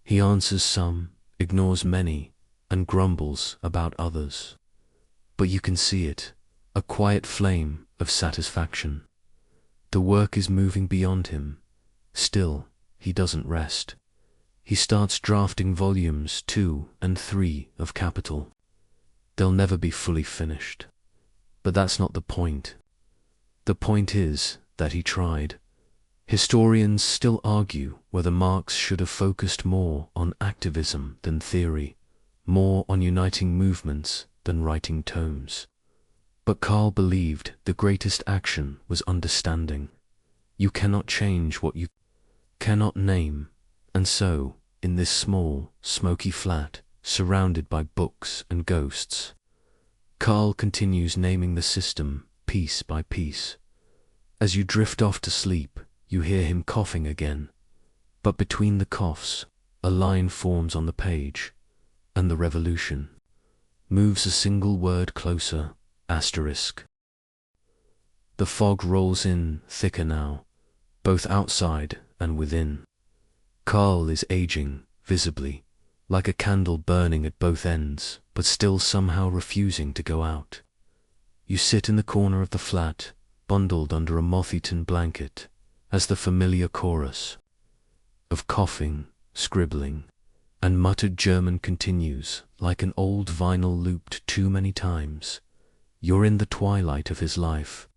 He answers some, ignores many, and grumbles about others. But you can see it, a quiet flame of satisfaction. The work is moving beyond him. Still, he doesn't rest. He starts drafting volumes 2 and 3 of Capital. They'll never be fully finished. But that's not the point. The point is that he tried. Historians still argue whether Marx should have focused more on activism than theory, more on uniting movements than writing tomes. But Karl believed the greatest action was understanding. You cannot change what you cannot name, and so, in this small, smoky flat, surrounded by books and ghosts, Karl continues naming the system piece by piece. As you drift off to sleep, you hear him coughing again, but between the coughs, a line forms on the page, and the revolution moves a single word closer, asterisk. The fog rolls in thicker now, both outside and within. Karl is aging, visibly, like a candle burning at both ends, but still somehow refusing to go out. You sit in the corner of the flat, bundled under a moth-eaten blanket, as the familiar chorus of coughing, scribbling, and muttered German continues like an old vinyl looped too many times. You're in the twilight of his life,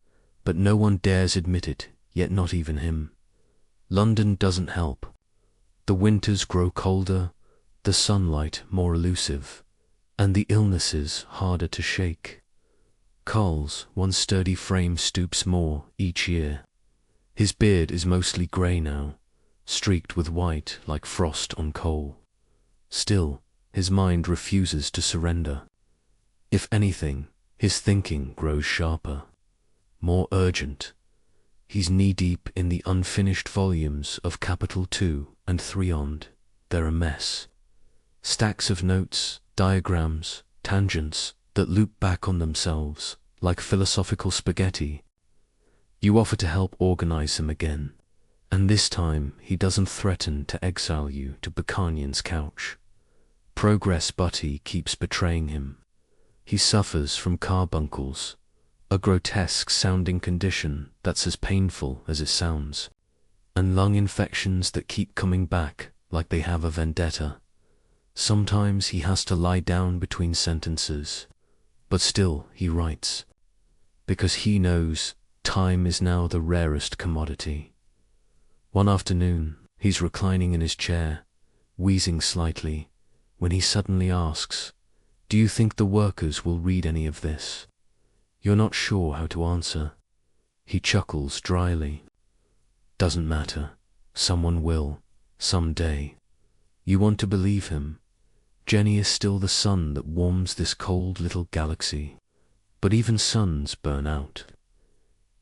but no one dares admit it, yet not even him. London doesn't help. The winters grow colder, the sunlight more elusive, and the illnesses harder to shake. Karl's once sturdy frame stoops more each year. His beard is mostly grey now, streaked with white like frost on coal. Still, his mind refuses to surrender. If anything, his thinking grows sharper, more urgent. He's knee-deep in the unfinished volumes of Capital 2 and 3 on. They're a mess. Stacks of notes, diagrams, tangents that loop back on themselves like philosophical spaghetti. You offer to help organize him again, and this time he doesn't threaten to exile you to Bakanyan's couch. Progress Butty keeps betraying him. He suffers from carbuncles, a grotesque-sounding condition that's as painful as it sounds, and lung infections that keep coming back like they have a vendetta. Sometimes he has to lie down between sentences, but still he writes, because he knows time is now the rarest commodity. One afternoon, he's reclining in his chair, wheezing slightly, when he suddenly asks, "Do you think the workers will read any of this?" You're not sure how to answer. He chuckles dryly. Doesn't matter. Someone will, someday. You want to believe him. Jenny is still the sun that warms this cold little galaxy. But even suns burn out.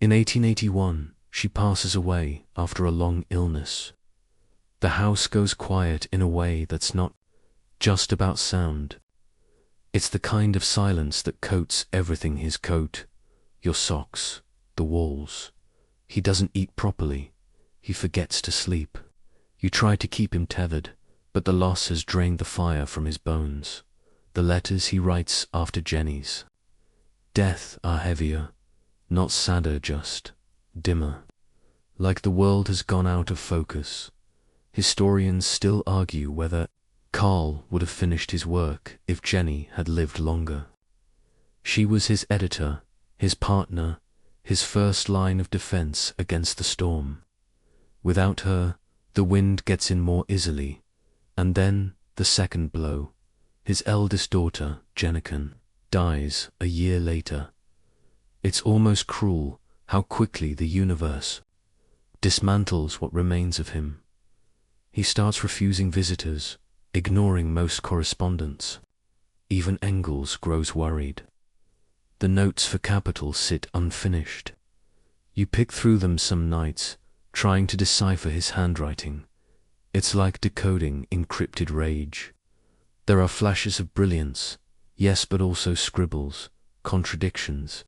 In 1881, she passes away after a long illness. The house goes quiet in a way that's not just about sound. It's the kind of silence that coats everything: his coat, your socks, the walls. He doesn't eat properly. He forgets to sleep. You try to keep him tethered, but the loss has drained the fire from his bones. The letters he writes after Jenny's death are heavier, not sadder, just dimmer. Like the world has gone out of focus. Historians still argue whether Karl would have finished his work if Jenny had lived longer. She was his editor, his partner, his first line of defense against the storm. Without her, the wind gets in more easily, and then the second blow. His eldest daughter, Jenniken, dies a year later. It's almost cruel how quickly the universe dismantles what remains of him. He starts refusing visitors, ignoring most correspondence. Even Engels grows worried. The notes for Capital sit unfinished. You pick through them some nights, trying to decipher his handwriting. It's like decoding encrypted rage. There are flashes of brilliance, yes, but also scribbles, contradictions,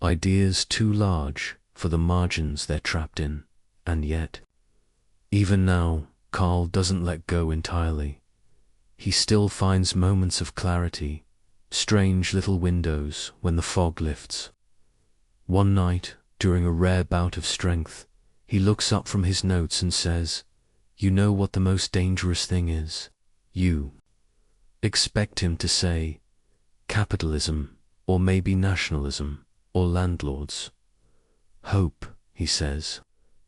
ideas too large for the margins they're trapped in, and yet, even now, Karl doesn't let go entirely. He still finds moments of clarity, strange little windows when the fog lifts. One night, during a rare bout of strength, he looks up from his notes and says, "You know what the most dangerous thing is? You." Expect him to say, "Capitalism, or maybe nationalism, or landlords." "Hope," he says,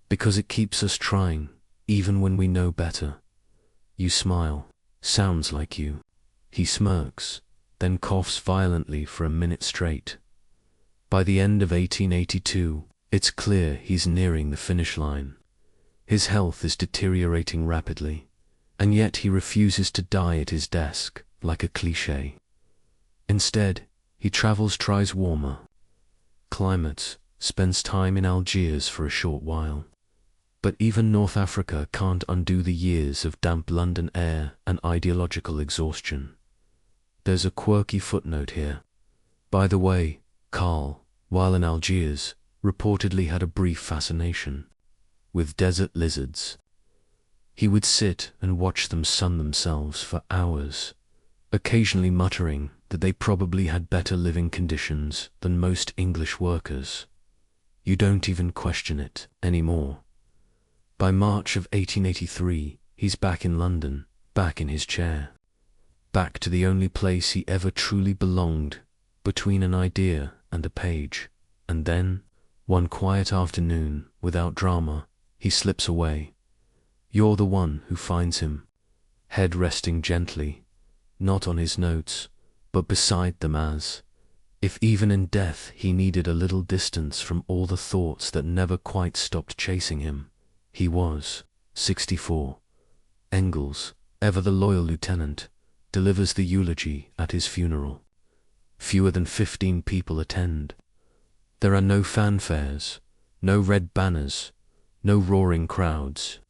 "because it keeps us trying, even when we know better." You smile. Sounds like you. He smirks, then coughs violently for a minute straight. By the end of 1882, it's clear he's nearing the finish line. His health is deteriorating rapidly, and yet he refuses to die at his desk, like a cliché. Instead, he tries warmer climates, spends time in Algiers for a short while. But even North Africa can't undo the years of damp London air and ideological exhaustion. There's a quirky footnote here. By the way, Karl, while in Algiers, reportedly had a brief fascination with desert lizards. He would sit and watch them sun themselves for hours, occasionally muttering that they probably had better living conditions than most English workers. You don't even question it anymore. By March of 1883, he's back in London, back in his chair. Back to the only place he ever truly belonged, between an idea and a page. And then, one quiet afternoon, without drama, he slips away. You're the one who finds him, head resting gently, not on his notes, but beside them as, if even in death he needed a little distance from all the thoughts that never quite stopped chasing him. He was 64. Engels, ever the loyal lieutenant, delivers the eulogy at his funeral. Fewer than 15 people attend. There are no fanfares, no red banners, no roaring crowds,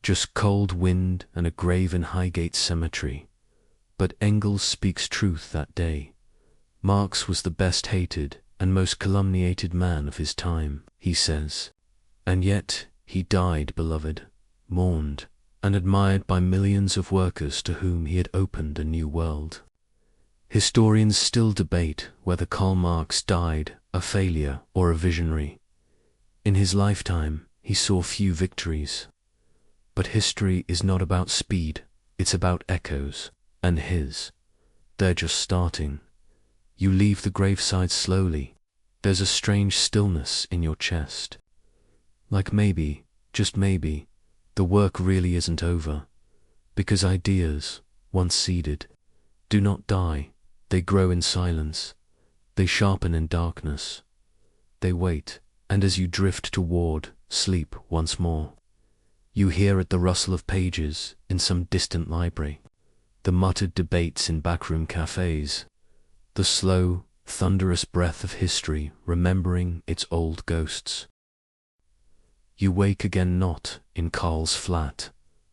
just cold wind and a grave in Highgate Cemetery. But Engels speaks truth that day. Marx was the best hated and most calumniated man of his time, he says. And yet, he died beloved, mourned, and admired by millions of workers to whom he had opened a new world. Historians still debate whether Karl Marx died a failure or a visionary. In his lifetime, he saw few victories. But history is not about speed, it's about echoes, and they're just starting. You leave the graveside slowly. There's a strange stillness in your chest. Like maybe, just maybe, the work really isn't over, because ideas, once seeded, do not die. They grow in silence, they sharpen in darkness, they wait, and as you drift toward sleep once more, you hear at the rustle of pages in some distant library, the muttered debates in backroom cafes, the slow, thunderous breath of history remembering its old ghosts. You wake again not in Karl's flat,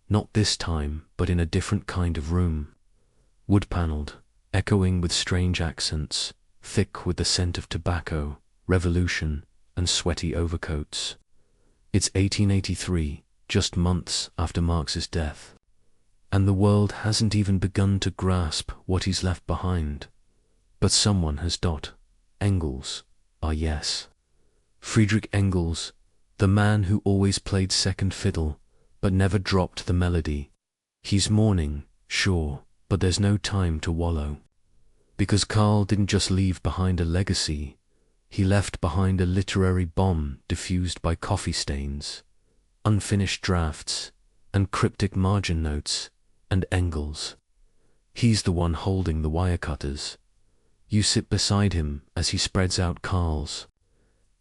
not this time, but in a different kind of room, wood-panelled, echoing with strange accents, thick with the scent of tobacco, revolution, and sweaty overcoats. It's 1883, just months after Marx's death, and the world hasn't even begun to grasp what he's left behind. But someone has. Engels, yes. Friedrich Engels, the man who always played second fiddle, but never dropped the melody. He's mourning, sure, but there's no time to wallow. Because Karl didn't just leave behind a legacy, he left behind a literary bomb diffused by coffee stains, unfinished drafts, and cryptic margin notes, and Engels. He's the one holding the wire cutters. You sit beside him as he spreads out Karl's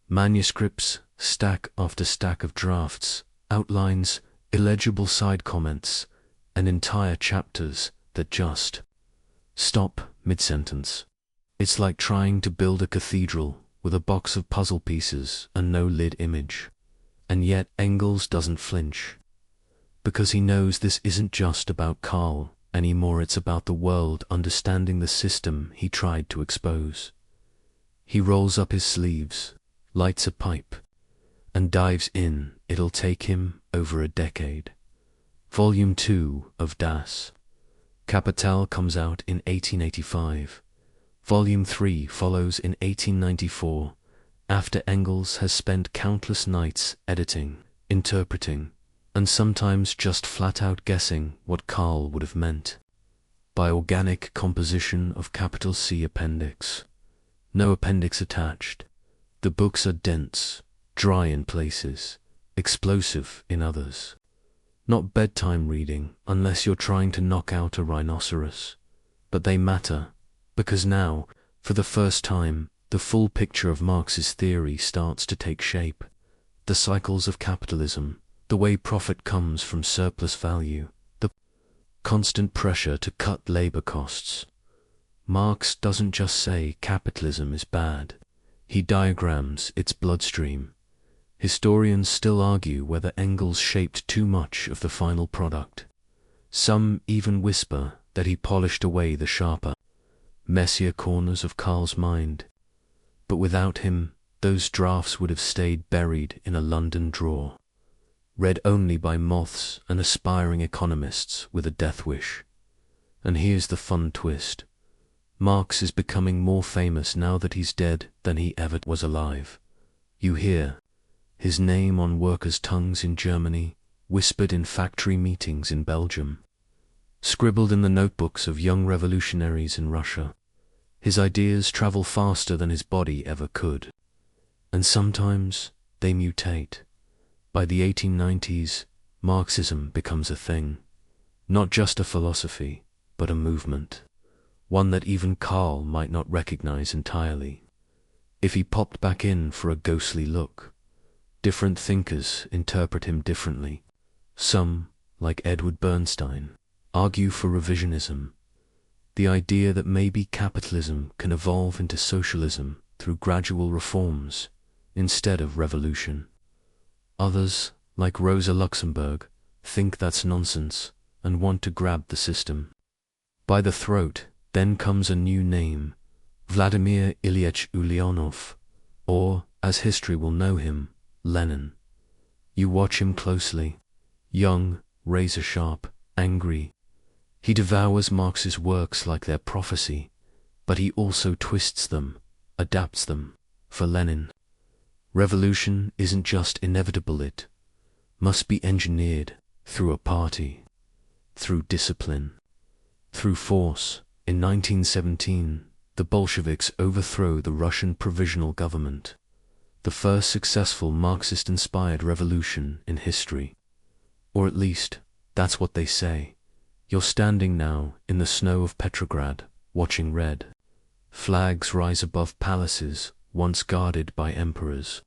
manuscripts, stack after stack of drafts, outlines, illegible side comments, and entire chapters that just stop mid-sentence. It's like trying to build a cathedral with a box of puzzle pieces and no lid image. And yet Engels doesn't flinch, because he knows this isn't just about Karl anymore, it's about the world understanding the system he tried to expose. He rolls up his sleeves, lights a pipe, and dives in. It'll take him over a decade. Volume 2 of Das Kapital comes out in 1885. Volume 3 follows in 1894, after Engels has spent countless nights editing, interpreting, and sometimes just flat-out guessing what Karl would have meant by organic composition of capital C appendix. No appendix attached. The books are dense, dry in places, explosive in others. Not bedtime reading unless you're trying to knock out a rhinoceros. But they matter, because now, for the first time, the full picture of Marx's theory starts to take shape. The cycles of capitalism, the way profit comes from surplus value, the constant pressure to cut labor costs. Marx doesn't just say capitalism is bad. He diagrams its bloodstream. Historians still argue whether Engels shaped too much of the final product. Some even whisper that he polished away the sharper, messier corners of Karl's mind. But without him, those drafts would have stayed buried in a London drawer, read only by moths and aspiring economists with a death wish. And here's the fun twist. Marx is becoming more famous now that he's dead than he ever was alive. You hear his name on workers' tongues in Germany, whispered in factory meetings in Belgium, scribbled in the notebooks of young revolutionaries in Russia. His ideas travel faster than his body ever could. And sometimes they mutate. By the 1890s, Marxism becomes a thing. Not just a philosophy, but a movement. One that even Karl might not recognize entirely. If he popped back in for a ghostly look, different thinkers interpret him differently. Some, like Edward Bernstein, argue for revisionism, the idea that maybe capitalism can evolve into socialism through gradual reforms instead of revolution. Others, like Rosa Luxemburg, think that's nonsense and want to grab the system by the throat. Then comes a new name, Vladimir Ilyich Ulyanov, or, as history will know him, Lenin. You watch him closely. Young, razor-sharp, angry. He devours Marx's works like their prophecy, but he also twists them, adapts them. For Lenin, revolution isn't just inevitable, it must be engineered through a party, through discipline, through force. In 1917, the Bolsheviks overthrow the Russian provisional government, the first successful Marxist-inspired revolution in history. Or at least, that's what they say. You're standing now in the snow of Petrograd, watching red flags rise above palaces once guarded by emperors.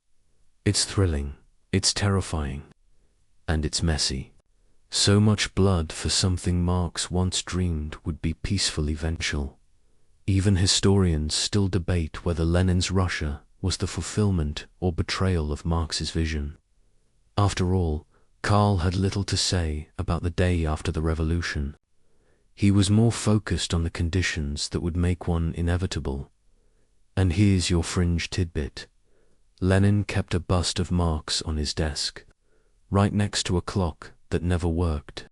It's thrilling, it's terrifying, and it's messy. So much blood for something Marx once dreamed would be peaceful eventual. Even historians still debate whether Lenin's Russia was the fulfillment or betrayal of Marx's vision. After all, Karl had little to say about the day after the revolution. He was more focused on the conditions that would make one inevitable. And here's your fringe tidbit. Lenin kept a bust of Marx on his desk, right next to a clock that never worked.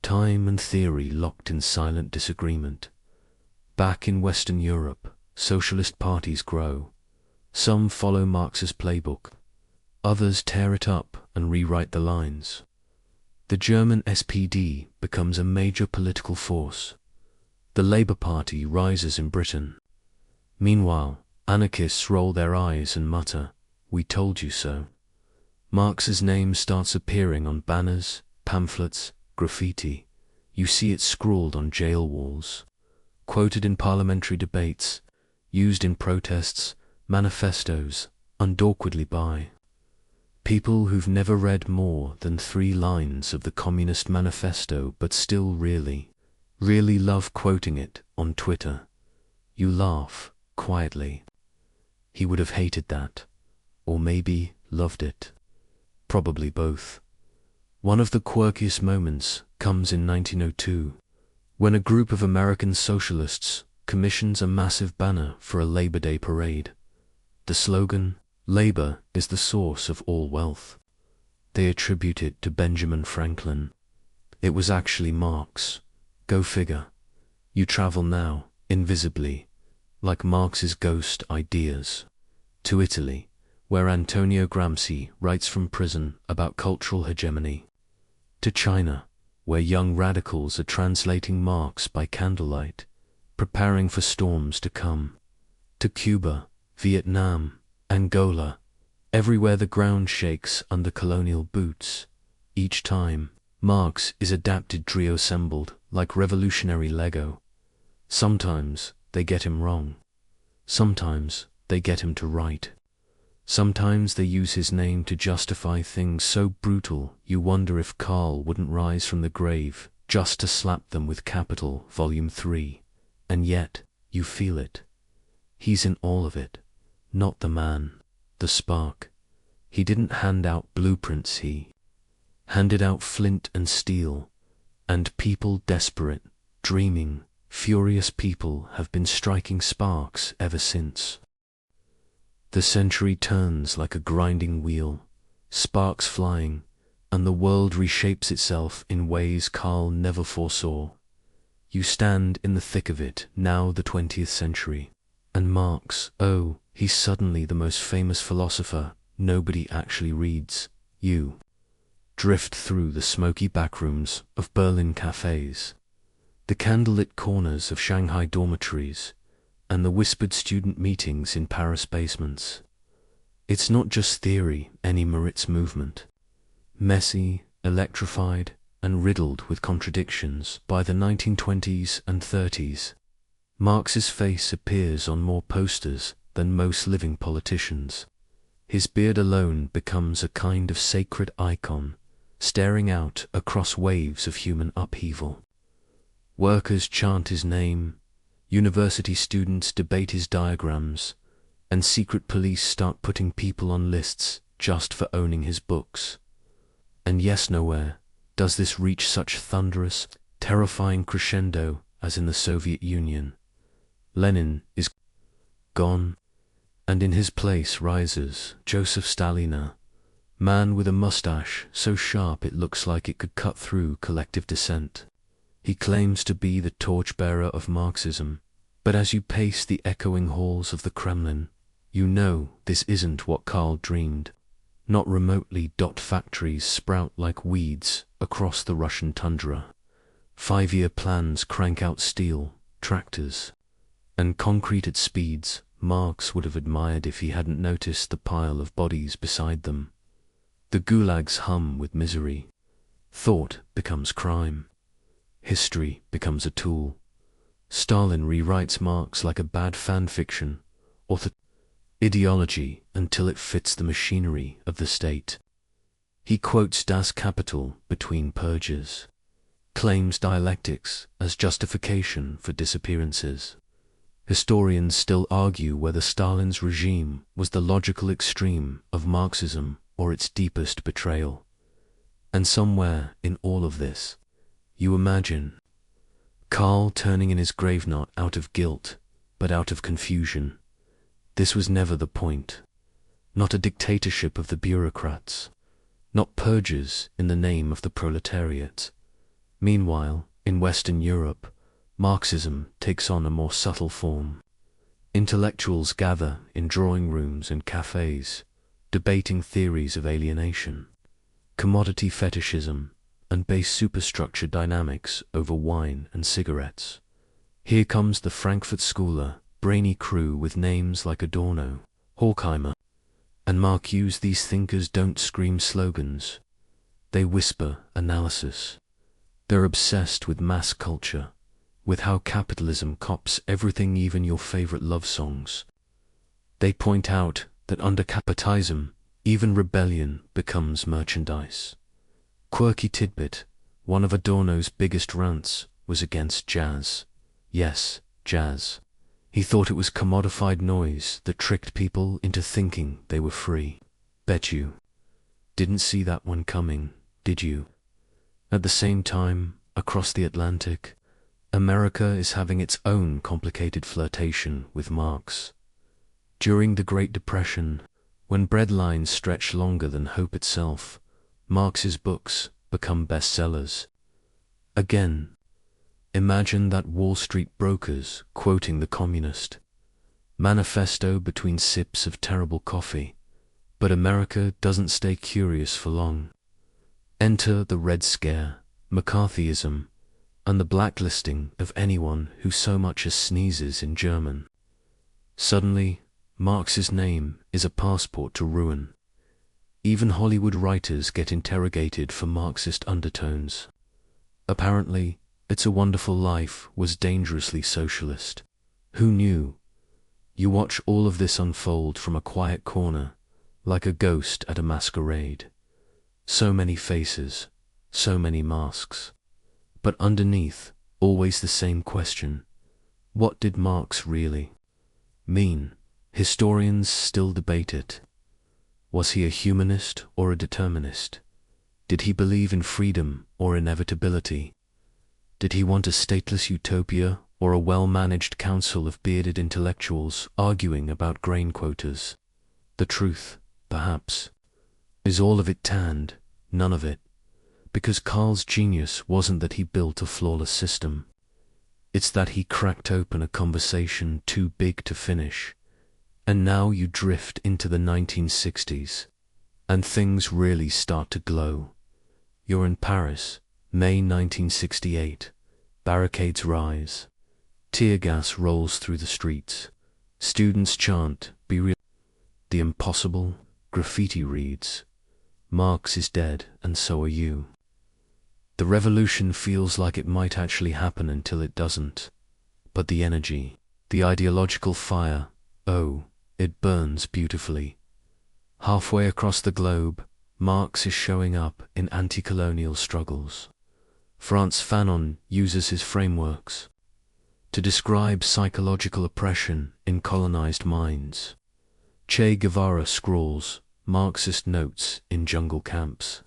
Time and theory locked in silent disagreement. Back in Western Europe, socialist parties grow. Some follow Marx's playbook. Others tear it up and rewrite the lines. The German SPD becomes a major political force. The Labour Party rises in Britain. Meanwhile, anarchists roll their eyes and mutter, "We told you so." Marx's name starts appearing on banners, pamphlets, graffiti. You see it scrawled on jail walls, quoted in parliamentary debates, used in protests, manifestos, and awkwardly by People who've never read more than 3 lines of the Communist Manifesto but still really love quoting it on Twitter. You laugh quietly. He would have hated that. Or maybe loved it. Probably both. One of the quirkiest moments comes in 1902, when a group of American socialists commissions a massive banner for a Labor Day parade. The slogan, "Labor is the source of all wealth." They attribute it to Benjamin Franklin. It was actually Marx. Go figure. You travel now, invisibly, like Marx's ghost ideas, to Italy, where Antonio Gramsci writes from prison about cultural hegemony, to China, where young radicals are translating Marx by candlelight, preparing for storms to come, to Cuba, Vietnam, Angola, everywhere the ground shakes under colonial boots. Each time, Marx is adapted reassembled like revolutionary Lego. Sometimes they get him wrong. Sometimes they get him to right. Sometimes they use his name to justify things so brutal you wonder if Karl wouldn't rise from the grave just to slap them with Capital, Volume 3. And yet, you feel it. He's in all of it. Not the man, the spark. He didn't hand out blueprints, he handed out flint and steel, and people desperate, dreaming, furious people have been striking sparks ever since. The century turns like a grinding wheel, sparks flying, and the world reshapes itself in ways Karl never foresaw. You stand in the thick of it, now the 20th century, and Marx, oh, he's suddenly the most famous philosopher nobody actually reads. You drift through the smoky backrooms of Berlin cafes, the candlelit corners of Shanghai dormitories, and the whispered student meetings in Paris basements. It's not just theory anymore, it's movement. Messy, electrified, and riddled with contradictions by the 1920s and 30s. Marx's face appears on more posters than most living politicians. His beard alone becomes a kind of sacred icon, staring out across waves of human upheaval. Workers chant his name, university students debate his diagrams, and secret police start putting people on lists just for owning his books. And yes, nowhere does this reach such thunderous, terrifying crescendo as in the Soviet Union. Lenin is gone, and in his place rises Joseph Stalin, man with a mustache so sharp it looks like it could cut through collective dissent. He claims to be the torchbearer of Marxism, but as you pace the echoing halls of the Kremlin, you know this isn't what Karl dreamed. Not remotely. Factories sprout like weeds across the Russian tundra. 5-year plans crank out steel, tractors, and concrete at speeds Marx would have admired if he hadn't noticed the pile of bodies beside them. The gulags hum with misery. Thought becomes crime. History becomes a tool. Stalin rewrites Marx like a bad fan fiction, or the ideology until it fits the machinery of the state. He quotes Das Kapital between purges, claims dialectics as justification for disappearances. Historians still argue whether Stalin's regime was the logical extreme of Marxism or its deepest betrayal. And somewhere in all of this, you imagine Karl turning in his grave not out of guilt, but out of confusion. This was never the point. Not a dictatorship of the bureaucrats. Not purges in the name of the proletariat. Meanwhile, in Western Europe, Marxism takes on a more subtle form. Intellectuals gather in drawing rooms and cafes, debating theories of alienation, commodity fetishism, and base superstructure dynamics over wine and cigarettes. Here comes the Frankfurt Schooler, brainy crew with names like Adorno, Horkheimer, and Marcuse. These thinkers don't scream slogans. They whisper analysis. They're obsessed with mass culture, with how capitalism cops everything, even your favorite love songs. They point out that under capitalism, Even rebellion becomes merchandise. Quirky tidbit, one of Adorno's biggest rants was against jazz. Yes, jazz. He thought it was commodified noise that tricked people into thinking they were free. Bet you didn't see that one coming, did you? At the same time, across the Atlantic, America is having its own complicated flirtation with Marx. During the Great Depression, when breadlines stretch longer than hope itself, Marx's books become bestsellers. Again, imagine that Wall Street brokers quoting the Communist Manifesto between sips of terrible coffee. But America doesn't stay curious for long. Enter the Red Scare, McCarthyism, and the blacklisting of anyone who so much as sneezes in German. Suddenly, Marx's name is a passport to ruin. Even Hollywood writers get interrogated for Marxist undertones. Apparently, It's a Wonderful Life was dangerously socialist. Who knew? You watch all of this unfold from a quiet corner, like a ghost at a masquerade. So many faces, so many masks. But underneath, always the same question. What did Marx really mean? Historians still debate it. Was he a humanist or a determinist? Did he believe in freedom or inevitability? Did he want a stateless utopia or a well-managed council of bearded intellectuals arguing about grain quotas? The truth, perhaps, is all of it tanned, none of it. Because Karl's genius wasn't that he built a flawless system. It's that he cracked open a conversation too big to finish. And now you drift into the 1960s, and things really start to glow. You're in Paris, May 1968. Barricades rise. Tear gas rolls through the streets. Students chant, "Be real." The impossible, graffiti reads, "Marx is dead, and so are you." The revolution feels like it might actually happen until it doesn't. But the energy, the ideological fire, oh, it burns beautifully. Halfway across the globe, Marx is showing up in anti-colonial struggles. Frantz Fanon uses his frameworks to describe psychological oppression in colonized minds. Che Guevara scrawls Marxist notes in jungle camps.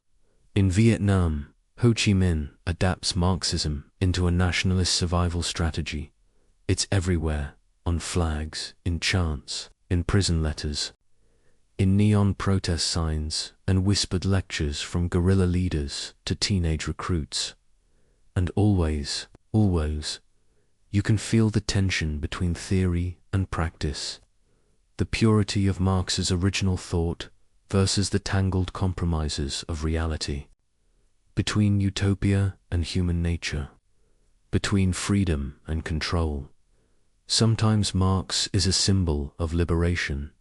In Vietnam, Ho Chi Minh adapts Marxism into a nationalist survival strategy. It's everywhere, on flags, in chants, in prison letters, in neon protest signs and whispered lectures from guerrilla leaders to teenage recruits. And always, always, you can feel the tension between theory and practice, the purity of Marx's original thought versus the tangled compromises of reality, between utopia and human nature, between freedom and control. Sometimes Marx is a symbol of liberation,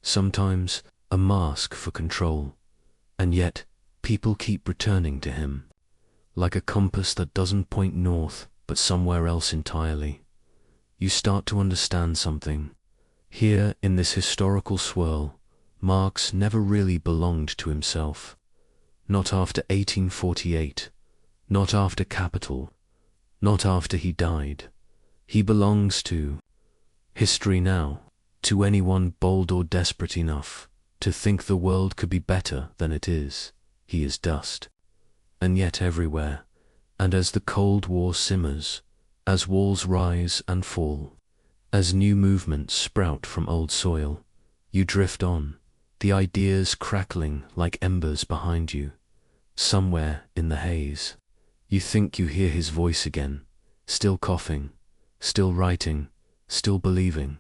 sometimes a mask for control, and yet people keep returning to him, like a compass that doesn't point north but somewhere else entirely. You start to understand something. Here in this historical swirl, Marx never really belonged to himself. Not after 1848, not after Capital, not after he died. He belongs to history now, to anyone bold or desperate enough to think the world could be better than it is. He is dust. And yet everywhere, and as the Cold War simmers, as walls rise and fall, as new movements sprout from old soil, you drift on, the ideas crackling like embers behind you. Somewhere in the haze, you think you hear his voice again, still coughing, still writing, still believing.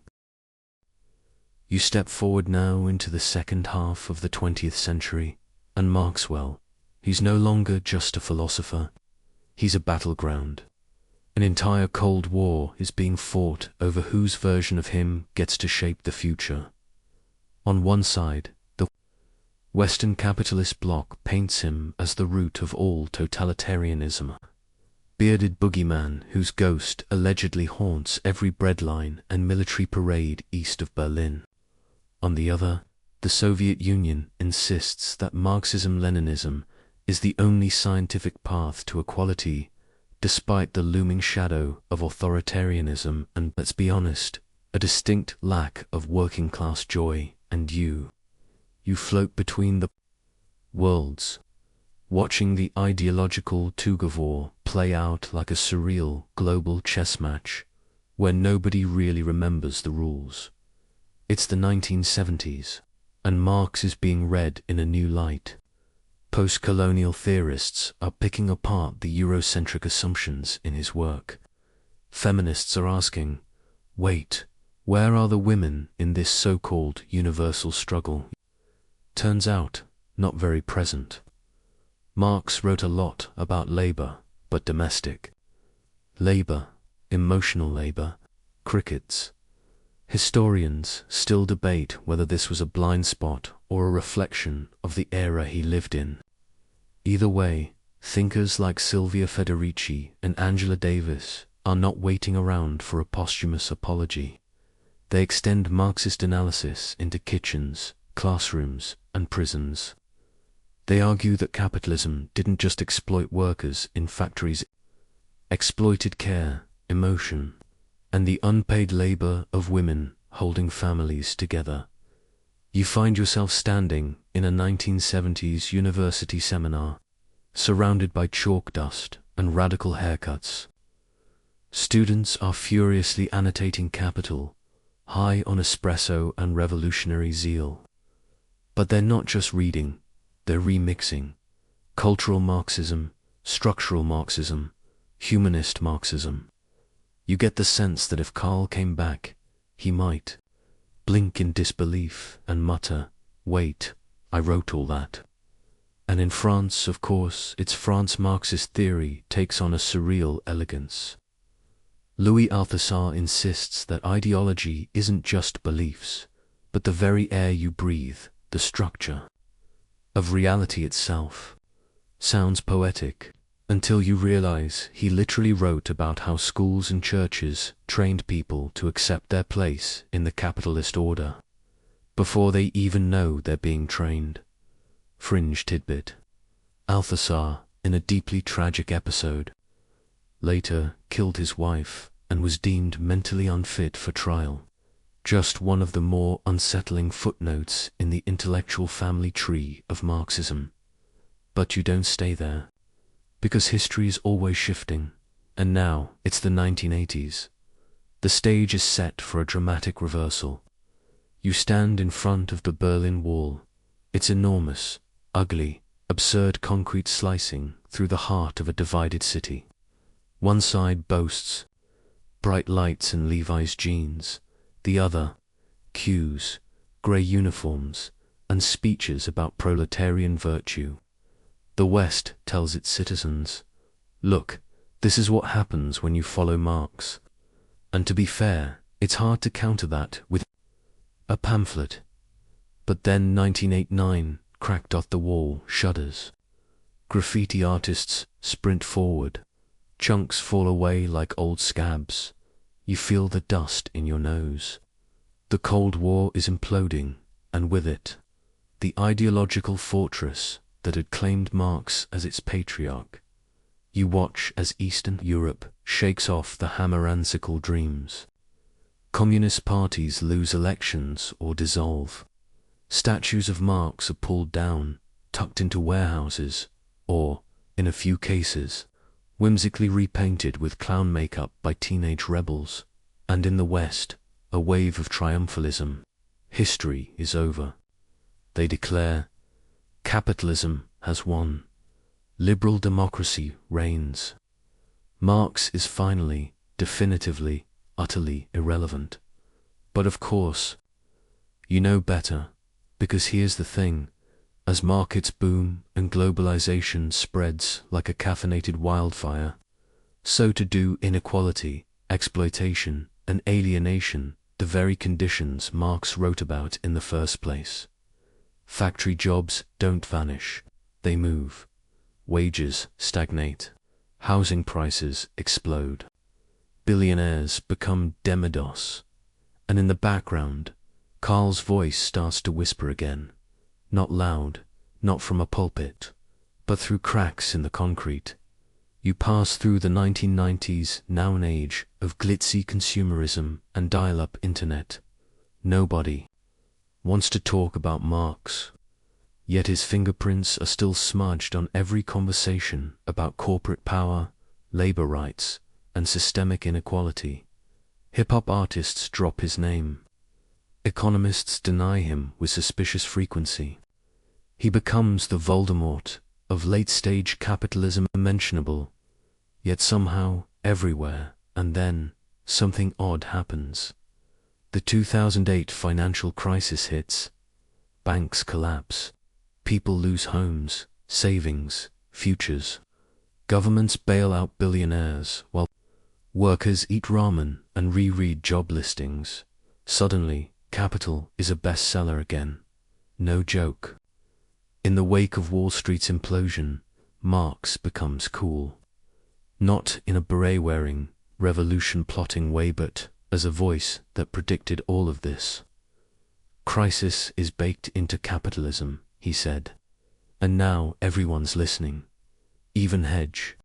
You step forward now into the second half of the 20th century, and Marx, well, he's no longer just a philosopher. He's a battleground. An entire Cold War is being fought over whose version of him gets to shape the future. On one side, the Western capitalist bloc paints him as the root of all totalitarianism. Bearded boogeyman whose ghost allegedly haunts every breadline and military parade east of Berlin. On the other, The Soviet Union insists that Marxism-Leninism is the only scientific path to equality, despite the looming shadow of authoritarianism and, let's be honest, a distinct lack of working-class joy. And you float between the worlds, watching the ideological tug-of-war play out like a surreal global chess match where nobody really remembers the rules. It's the 1970s, and Marx is being read in a new light. Post-colonial theorists are picking apart the Eurocentric assumptions in his work. Feminists are asking, wait, where are the women in this so-called universal struggle? Turns out, not very present. Marx wrote a lot about labor, but domestic. Labor, emotional labor, crickets. Historians still debate whether this was a blind spot or a reflection of the era he lived in. Either way, thinkers like Sylvia Federici and Angela Davis are not waiting around for a posthumous apology. They extend Marxist analysis into kitchens, classrooms, and prisons. They argue that capitalism didn't just exploit workers in factories, exploited care, emotion, and the unpaid labor of women holding families together. You find yourself standing in a 1970s university seminar, surrounded by chalk dust and radical haircuts. Students are furiously annotating capital, high on espresso and revolutionary zeal. But they're not just reading, they're remixing. Cultural Marxism, structural Marxism, humanist Marxism. You get the sense that if Karl came back, he might blink in disbelief and mutter, wait, I wrote all that. And in France, of course, its France Marxist theory takes on a surreal elegance. Louis Althusser insists that ideology isn't just beliefs, but the very air you breathe, the structure of reality itself. Sounds poetic, until you realize he literally wrote about how schools and churches trained people to accept their place in the capitalist order, before they even know they're being trained. Fringe tidbit. Althusser, in a deeply tragic episode, later killed his wife and was deemed mentally unfit for trial. Just one of the more unsettling footnotes in the intellectual family tree of Marxism. But you don't stay there, because history is always shifting, and now it's the 1980s. The stage is set for a dramatic reversal. You stand in front of the Berlin Wall. It's enormous, ugly, absurd concrete slicing through the heart of a divided city. One side boasts bright lights and Levi's jeans, the other, queues, grey uniforms, and speeches about proletarian virtue. The West tells its citizens, look, this is what happens when you follow Marx. And to be fair, it's hard to counter that with a pamphlet. But then 1989, cracked off the wall, shudders. Graffiti artists sprint forward. Chunks fall away like old scabs. You feel the dust in your nose. The Cold War is imploding, and with it, the ideological fortress that had claimed Marx as its patriarch. You watch as Eastern Europe shakes off the Hammer-and-sickle dreams. Communist parties lose elections or dissolve. Statues of Marx are pulled down, tucked into warehouses, or, in a few cases, whimsically repainted with clown makeup by teenage rebels. And in the West, a wave of triumphalism. History is over. They declare, capitalism has won. Liberal democracy reigns. Marx is finally, definitively, utterly irrelevant. But of course, you know better, because here's the thing. As markets boom and globalization spreads like a caffeinated wildfire, so to do inequality, exploitation, and alienation, the very conditions Marx wrote about in the first place. Factory jobs don't vanish, they move. Wages stagnate. Housing prices explode. Billionaires become demidos. And in the background, Karl's voice starts to whisper again, not loud, not from a pulpit, but through cracks in the concrete. You pass through the 1990s, now an age of glitzy consumerism and dial-up internet. Nobody wants to talk about Marx, yet his fingerprints are still smudged on every conversation about corporate power, labor rights, and systemic inequality. Hip-hop artists drop his name. Economists deny him with suspicious frequency. He becomes the Voldemort of late-stage capitalism, unmentionable, yet somehow everywhere. And then something odd happens. The 2008 financial crisis hits. Banks collapse. People lose homes, savings, futures. Governments bail out billionaires while workers eat ramen and reread job listings. Suddenly, capital is a bestseller again. No joke. In the wake of Wall Street's implosion, Marx becomes cool. Not in a beret-wearing, revolution-plotting way, but as a voice that predicted all of this. Crisis is baked into capitalism, he said. And now everyone's listening. Even hedge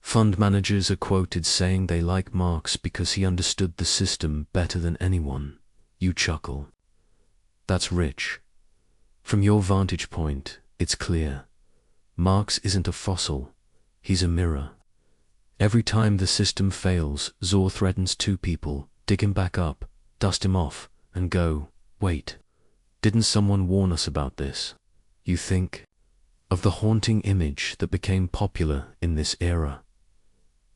fund managers are quoted saying they like Marx because he understood the system better than anyone. You chuckle. That's rich. From your vantage point, it's clear. Marx isn't a fossil, he's a mirror. Every time the system fails, Zor threatens two people, dig him back up, dust him off, and go, wait, didn't someone warn us about this? You think of the haunting image that became popular in this era.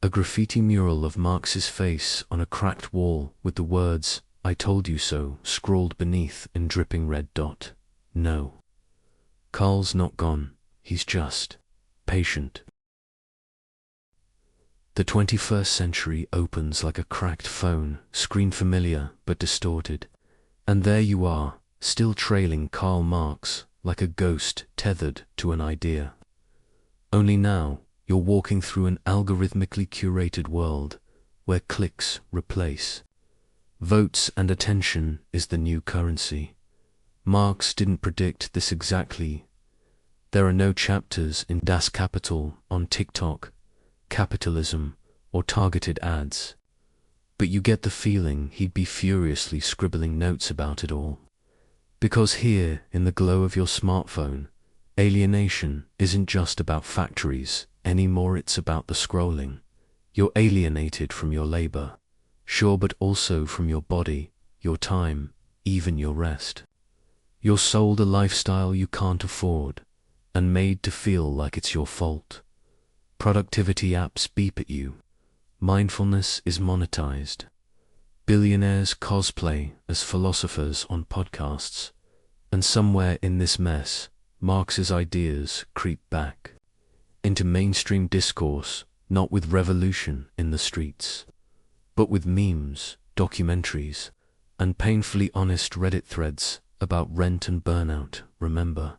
A graffiti mural of Marx's face on a cracked wall with the words, "I told you so," scrawled beneath in dripping red dot. No. Karl's not gone, he's just patient. The 21st century opens like a cracked phone, screen familiar but distorted. And there you are, still trailing Karl Marx, like a ghost tethered to an idea. Only now, you're walking through an algorithmically curated world, where clicks replace votes and attention is the new currency. Marx didn't predict this exactly. There are no chapters in Das Kapital on TikTok, capitalism, or targeted ads. But you get the feeling he'd be furiously scribbling notes about it all. Because here, in the glow of your smartphone, alienation isn't just about factories anymore, it's about the scrolling. You're alienated from your labor, sure, but also from your body, your time, even your rest. You're sold a lifestyle you can't afford, and made to feel like it's your fault. Productivity apps beep at you. Mindfulness is monetized. Billionaires cosplay as philosophers on podcasts. And somewhere in this mess, Marx's ideas creep back into mainstream discourse, not with revolution in the streets, but with memes, documentaries, and painfully honest Reddit threads about rent and burnout. Remember,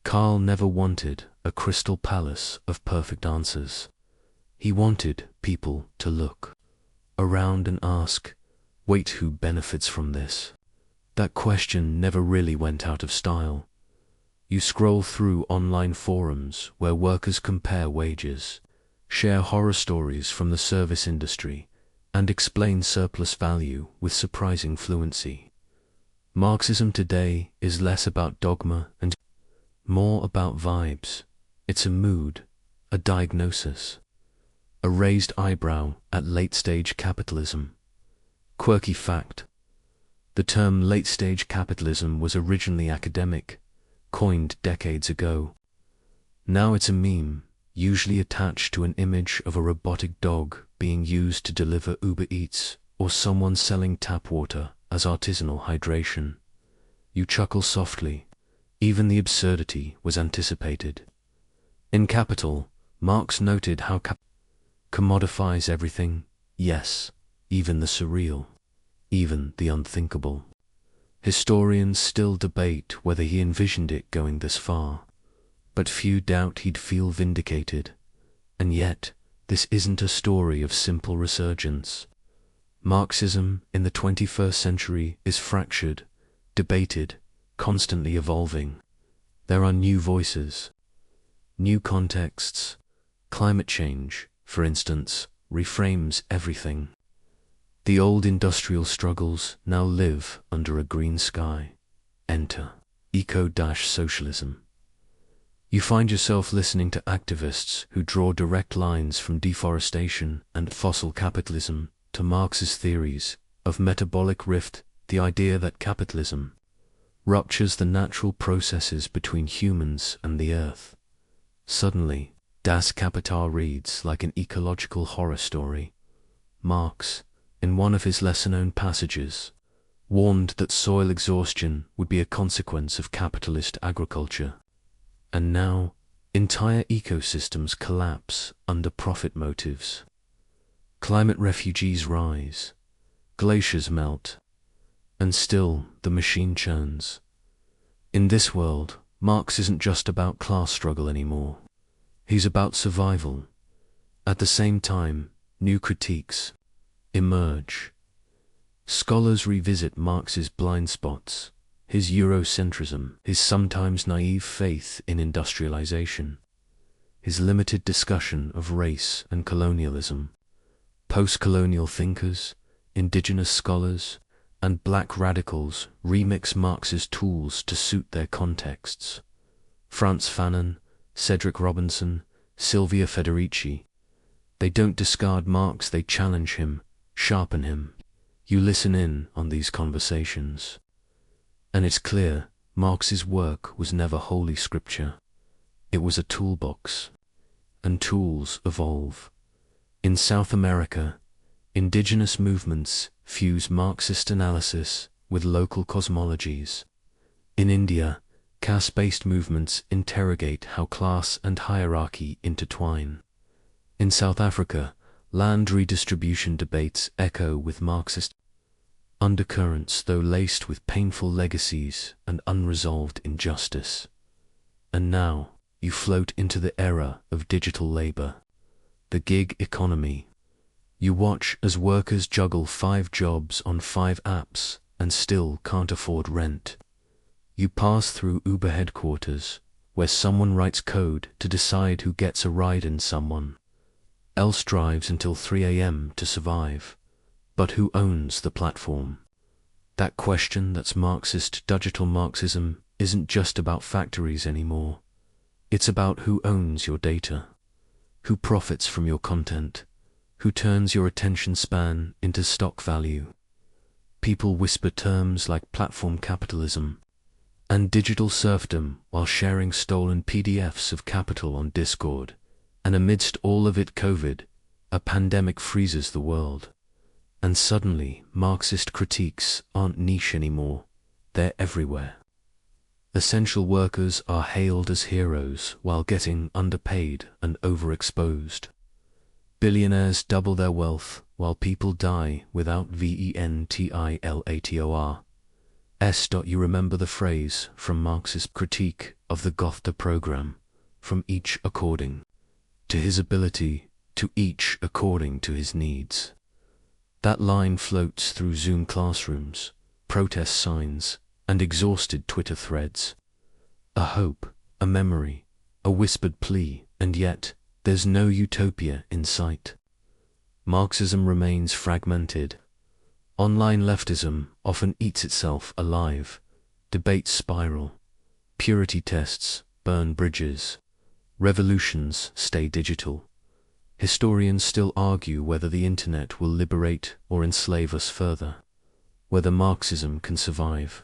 Karl never wanted a crystal palace of perfect answers. He wanted people to look around and ask, wait, who benefits from this? That question never really went out of style. You scroll through online forums where workers compare wages, share horror stories from the service industry, and explain surplus value with surprising fluency. Marxism today is less about dogma and more about vibes. It's a mood, a diagnosis, a raised eyebrow at late-stage capitalism. Quirky fact: the term late-stage capitalism was originally academic, coined decades ago. Now it's a meme, usually attached to an image of a robotic dog being used to deliver Uber Eats, or someone selling tap water as artisanal hydration. You chuckle softly. Even the absurdity was anticipated. In Capital, Marx noted how commodifies everything, yes, even the surreal, even the unthinkable. Historians still debate whether he envisioned it going this far, but few doubt he'd feel vindicated. And yet, this isn't a story of simple resurgence. Marxism in the 21st century is fractured, debated, constantly evolving. There are new voices, new contexts. Climate change, for instance, reframes everything. The old industrial struggles now live under a green sky. Enter eco-socialism. You find yourself listening to activists who draw direct lines from deforestation and fossil capitalism to Marx's theories of metabolic rift, the idea that capitalism ruptures the natural processes between humans and the earth. Suddenly, Das Kapital reads like an ecological horror story. Marx, in one of his lesser-known passages, warned that soil exhaustion would be a consequence of capitalist agriculture. And now, entire ecosystems collapse under profit motives. Climate refugees rise, glaciers melt, and still the machine churns. In this world, Marx isn't just about class struggle anymore. He's about survival. At the same time, new critiques emerge. Scholars revisit Marx's blind spots, his Eurocentrism, his sometimes naive faith in industrialization, his limited discussion of race and colonialism. Post-colonial thinkers, indigenous scholars, and black radicals remix Marx's tools to suit their contexts. Frantz Fanon, Cedric Robinson, Silvia Federici. They don't discard Marx, they challenge him, sharpen him. You listen in on these conversations. And it's clear, Marx's work was never holy scripture. It was a toolbox. And tools evolve. In South America, indigenous movements fuse Marxist analysis with local cosmologies. In India, caste-based movements interrogate how class and hierarchy intertwine. In South Africa, land redistribution debates echo with Marxist undercurrents, though laced with painful legacies and unresolved injustice. And now, you float into the era of digital labor, the gig economy. You watch as workers juggle 5 jobs on 5 apps and still can't afford rent. You pass through Uber headquarters, where someone writes code to decide who gets a ride and someone else drives until 3 a.m. to survive. But who owns the platform? That question that's Marxist digital Marxism isn't just about factories anymore. It's about who owns your data, who profits from your content, who turns your attention span into stock value. People whisper terms like platform capitalism and digital serfdom while sharing stolen PDFs of capital on Discord. And amidst all of it, COVID, a pandemic freezes the world. And suddenly, Marxist critiques aren't niche anymore. They're everywhere. Essential workers are hailed as heroes while getting underpaid and overexposed. Billionaires double their wealth while people die without ventilator. You remember the phrase from Marx's critique of the Gotha program, from each according to his ability, to each according to his needs. That line floats through Zoom classrooms, protest signs, and exhausted Twitter threads. A hope, a memory, a whispered plea, and yet there's no utopia in sight. Marxism remains fragmented. Online leftism often eats itself alive. Debates spiral. Purity tests burn bridges. Revolutions stay digital. Historians still argue whether the internet will liberate or enslave us further, whether Marxism can survive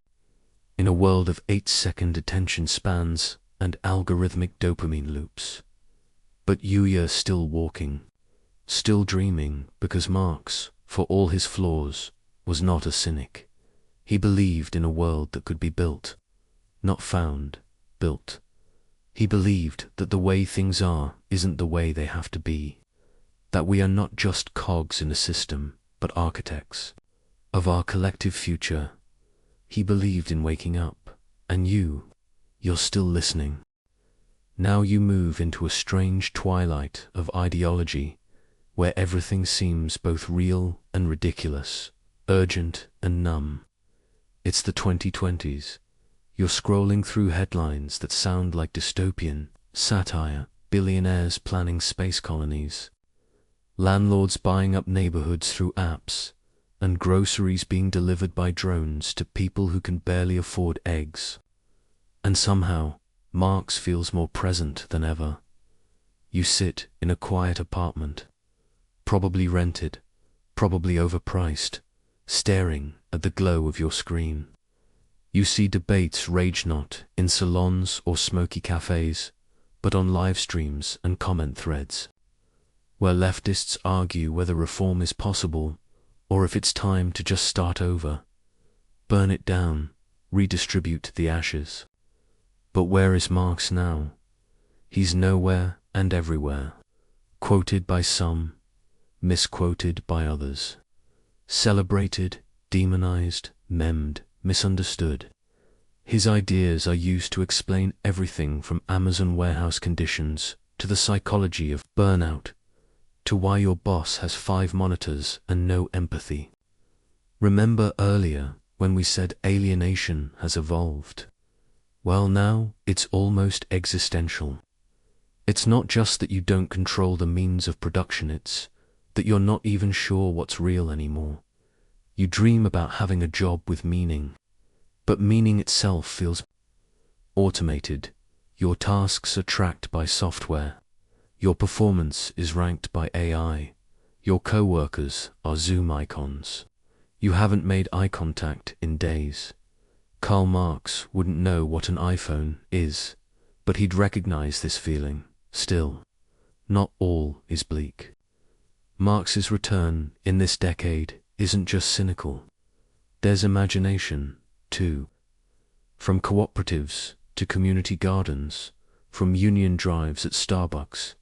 in a world of 8-second attention spans and algorithmic dopamine loops. But Yuya still walking, still dreaming, because Marx, for all his flaws, was not a cynic. He believed in a world that could be built, not found, built. He believed that the way things are isn't the way they have to be, that we are not just cogs in a system, but architects of our collective future. He believed in waking up, and you're still listening. Now you move into a strange twilight of ideology, where everything seems both real and ridiculous, urgent and numb. It's the 2020s. You're scrolling through headlines that sound like dystopian satire, billionaires planning space colonies, landlords buying up neighborhoods through apps, and groceries being delivered by drones to people who can barely afford eggs. And somehow, Marx feels more present than ever. You sit in a quiet apartment, probably rented, probably overpriced, staring at the glow of your screen. You see debates rage not in salons or smoky cafes, but on live streams and comment threads, where leftists argue whether reform is possible or if it's time to just start over, burn it down, redistribute the ashes. But where is Marx now? He's nowhere and everywhere, quoted by some, misquoted by others, celebrated, demonized, memed, misunderstood. His ideas are used to explain everything from Amazon warehouse conditions to the psychology of burnout, to why your boss has 5 monitors and no empathy. Remember earlier when we said alienation has evolved? Well, now it's almost existential. It's not just that you don't control the means of production, it's that you're not even sure what's real anymore. You dream about having a job with meaning, but meaning itself feels automated. Your tasks are tracked by software. Your performance is ranked by AI. Your co-workers are Zoom icons. You haven't made eye contact in days. Karl Marx wouldn't know what an iPhone is, but he'd recognize this feeling. Still, not all is bleak. Marx's return in this decade isn't just cynical. There's imagination, too. From cooperatives to community gardens, from union drives at Starbucks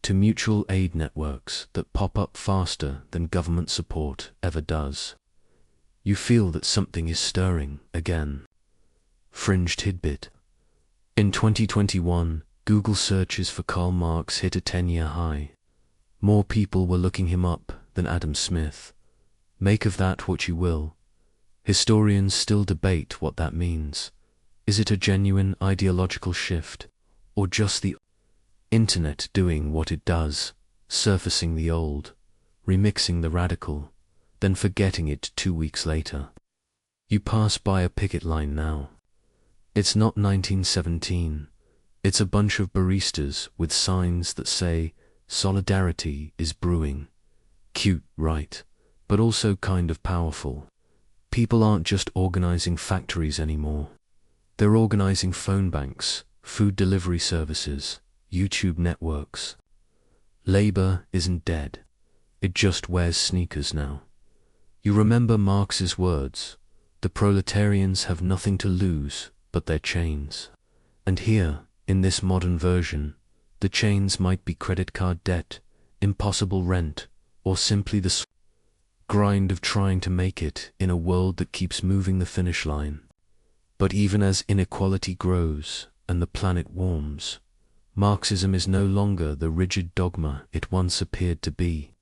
to mutual aid networks that pop up faster than government support ever does. You feel that something is stirring again. Fringe tidbit. In 2021, Google searches for Karl Marx hit a 10-year high. More people were looking him up than Adam Smith. Make of that what you will. Historians still debate what that means. Is it a genuine ideological shift, or just the internet doing what it does, surfacing the old, remixing the radical, then forgetting it 2 weeks later? You pass by a picket line now. It's not 1917. It's a bunch of baristas with signs that say, "Solidarity is brewing." Cute, right? But also kind of powerful. People aren't just organizing factories anymore. They're organizing phone banks, food delivery services, YouTube networks. Labor isn't dead. It just wears sneakers now. You remember Marx's words, "The proletarians have nothing to lose but their chains." And here, in this modern version, the chains might be credit card debt, impossible rent, or simply the grind of trying to make it in a world that keeps moving the finish line. But even as inequality grows and the planet warms, Marxism is no longer the rigid dogma it once appeared to be.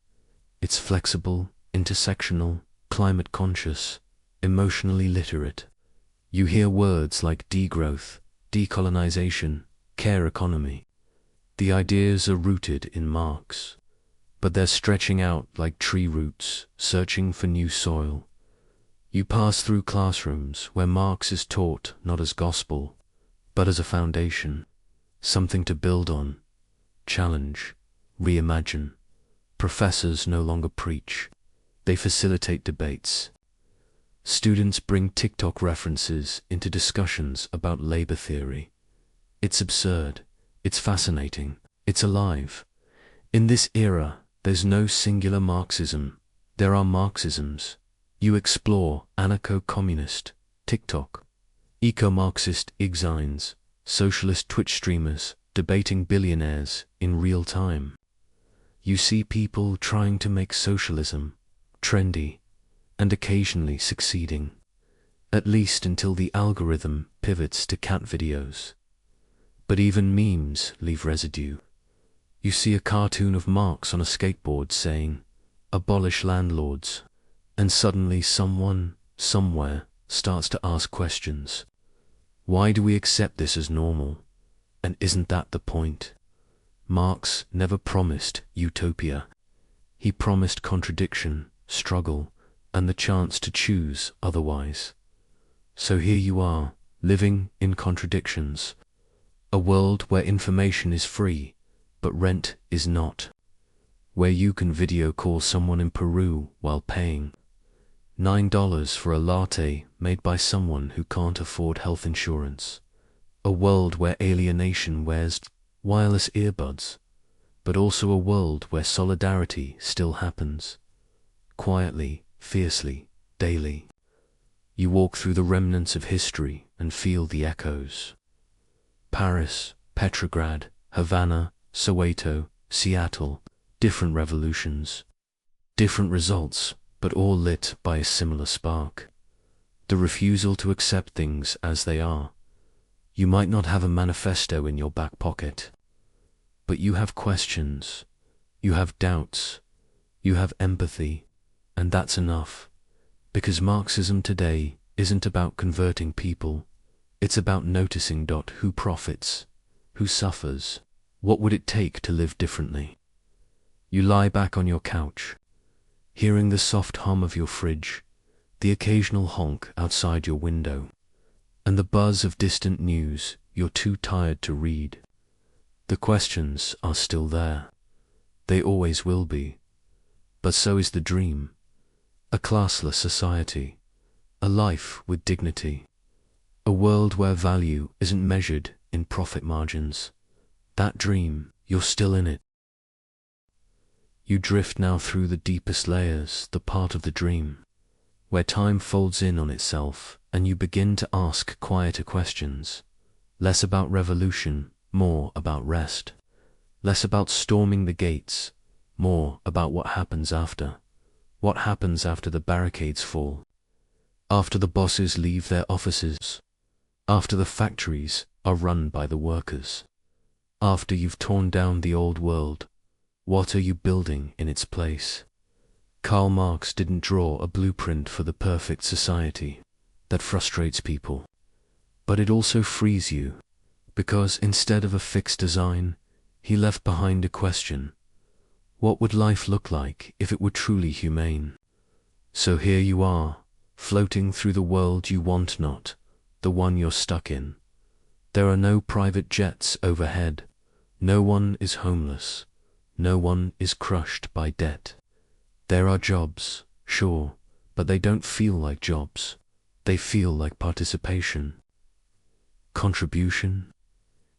It's flexible, intersectional, climate conscious, emotionally literate. You hear words like degrowth, decolonization, care economy. The ideas are rooted in Marx, but they're stretching out like tree roots, searching for new soil. You pass through classrooms where Marx is taught not as gospel, but as a foundation, something to build on, challenge, reimagine. Professors no longer preach, they facilitate debates. Students bring TikTok references into discussions about labor theory. It's absurd, it's fascinating, it's alive. In this era, there's no singular Marxism, there are Marxisms. You explore anarcho-communist, TikTok, eco-Marxist exines, socialist Twitch streamers debating billionaires in real time. You see people trying to make socialism trendy and occasionally succeeding, at least until the algorithm pivots to cat videos. But even memes leave residue. You see a cartoon of Marx on a skateboard saying, "Abolish landlords," and suddenly someone, somewhere, starts to ask questions. Why do we accept this as normal? And isn't that the point? Marx never promised utopia. He promised contradiction, struggle, and the chance to choose otherwise. So here you are, living in contradictions. A world where information is free, but rent is not. Where you can video call someone in Peru while paying $9 for a latte made by someone who can't afford health insurance. A world where alienation wears wireless earbuds, but also a world where solidarity still happens. Quietly, fiercely, daily. You walk through the remnants of history and feel the echoes. Paris, Petrograd, Havana, Soweto, Seattle, different revolutions, different results, but all lit by a similar spark. The refusal to accept things as they are. You might not have a manifesto in your back pocket, but you have questions, you have doubts, you have empathy, and that's enough. Because Marxism today isn't about converting people, it's about noticing who profits, who suffers, what would it take to live differently. You lie back on your couch, hearing the soft hum of your fridge, the occasional honk outside your window, and the buzz of distant news you're too tired to read. The questions are still there. They always will be. But so is the dream. A classless society, a life with dignity, a world where value isn't measured in profit margins. That dream, you're still in it. You drift now through the deepest layers, the part of the dream, where time folds in on itself and you begin to ask quieter questions. Less about revolution, more about rest. Less about storming the gates, more about what happens after. What happens after the barricades fall? After the bosses leave their offices? After the factories are run by the workers? After you've torn down the old world, what are you building in its place? Karl Marx didn't draw a blueprint for the perfect society that frustrates people. But it also frees you, because instead of a fixed design, he left behind a question. What would life look like if it were truly humane? So here you are, floating through the world you want not, the one you're stuck in. There are no private jets overhead. No one is homeless. No one is crushed by debt. There are jobs, sure, but they don't feel like jobs. They feel like participation. Contribution.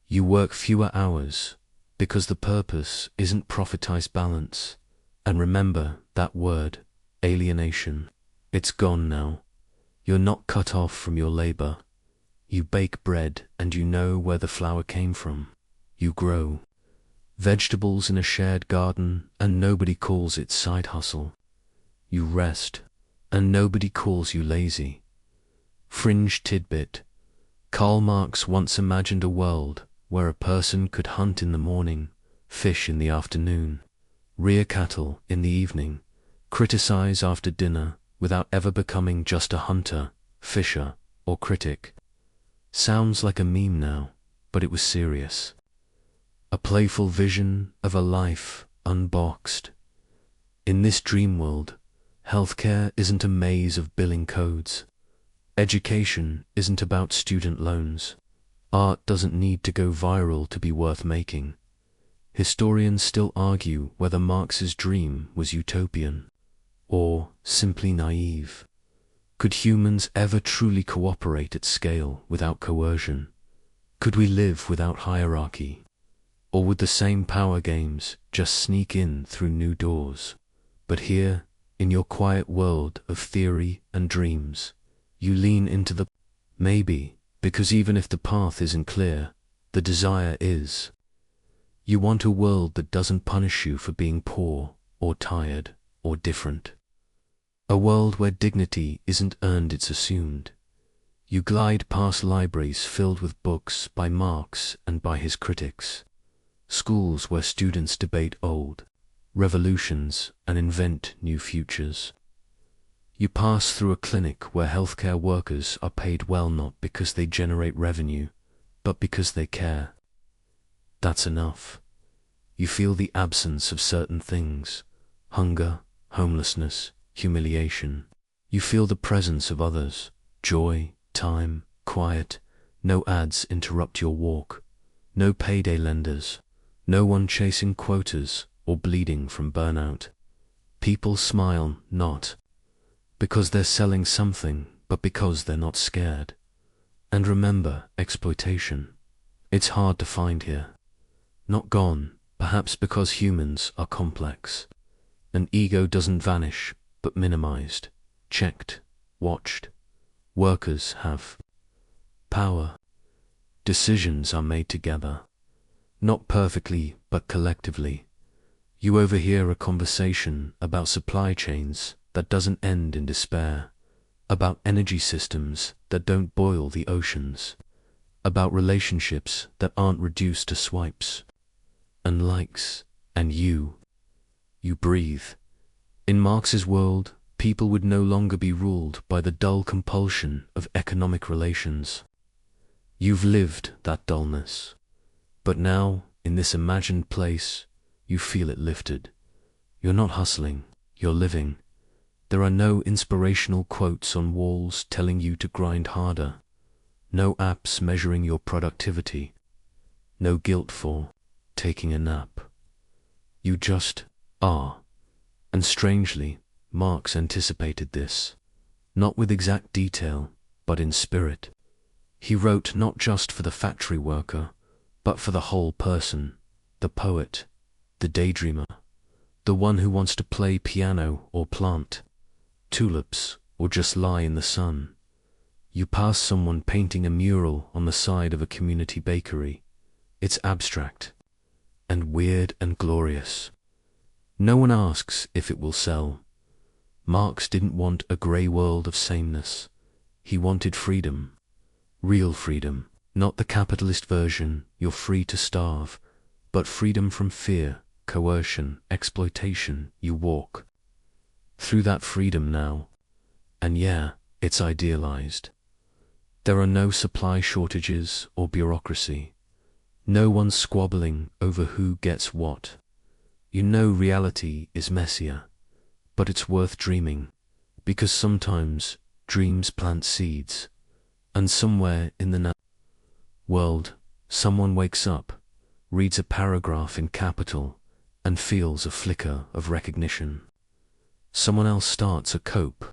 You work fewer hours because the purpose isn't profitized balance. And remember that word, alienation. It's gone now. You're not cut off from your labor. You bake bread and you know where the flour came from. You grow vegetables in a shared garden and nobody calls it side hustle. You rest and nobody calls you lazy. Fringe tidbit. Karl Marx once imagined a world where a person could hunt in the morning, fish in the afternoon, rear cattle in the evening, criticize after dinner without ever becoming just a hunter, fisher, or critic. Sounds like a meme now, but it was serious. A playful vision of a life unboxed. In this dream world, healthcare isn't a maze of billing codes. Education isn't about student loans. Art doesn't need to go viral to be worth making. Historians still argue whether Marx's dream was utopian or simply naive. Could humans ever truly cooperate at scale without coercion? Could we live without hierarchy? Or would the same power games just sneak in through new doors? But here, in your quiet world of theory and dreams, you lean into the maybe, because even if the path isn't clear, the desire is. You want a world that doesn't punish you for being poor or tired or different. A world where dignity isn't earned, it's assumed. You glide past libraries filled with books by Marx and by his critics. Schools where students debate old revolutions and invent new futures. You pass through a clinic where healthcare workers are paid well not because they generate revenue, but because they care. That's enough. You feel the absence of certain things: hunger, homelessness, humiliation. You feel the presence of others: joy, time, quiet. No ads interrupt your walk. No payday lenders. No one chasing quotas or bleeding from burnout. People smile not because they're selling something, but because they're not scared. And remember, exploitation. It's hard to find here. Not gone, perhaps because humans are complex. An ego doesn't vanish, but minimized, checked, watched. Workers have power. Decisions are made together. Not perfectly, but collectively. You overhear a conversation about supply chains that doesn't end in despair, about energy systems that don't boil the oceans, about relationships that aren't reduced to swipes and likes, and you breathe. In Marx's world, people would no longer be ruled by the dull compulsion of economic relations. You've lived that dullness, but now, in this imagined place, you feel it lifted. You're not hustling, you're living. There are no inspirational quotes on walls telling you to grind harder, no apps measuring your productivity, no guilt for taking a nap. You just are. And strangely, Marx anticipated this, not with exact detail, but in spirit. He wrote not just for the factory worker, but for the whole person, the poet, the daydreamer, the one who wants to play piano or plant tulips or just lie in the sun. You pass someone painting a mural on the side of a community bakery. It's abstract and weird and glorious. No one asks if it will sell. Marx didn't want a grey world of sameness. He wanted freedom, real freedom, not the capitalist version, you're free to starve, but freedom from fear, coercion, exploitation. You walk through that freedom now, and yeah, it's idealized. There are no supply shortages or bureaucracy. No one squabbling over who gets what. You know reality is messier, but it's worth dreaming, because sometimes dreams plant seeds, and somewhere in the world, someone wakes up, reads a paragraph in capital, and feels a flicker of recognition. Someone else starts a cope.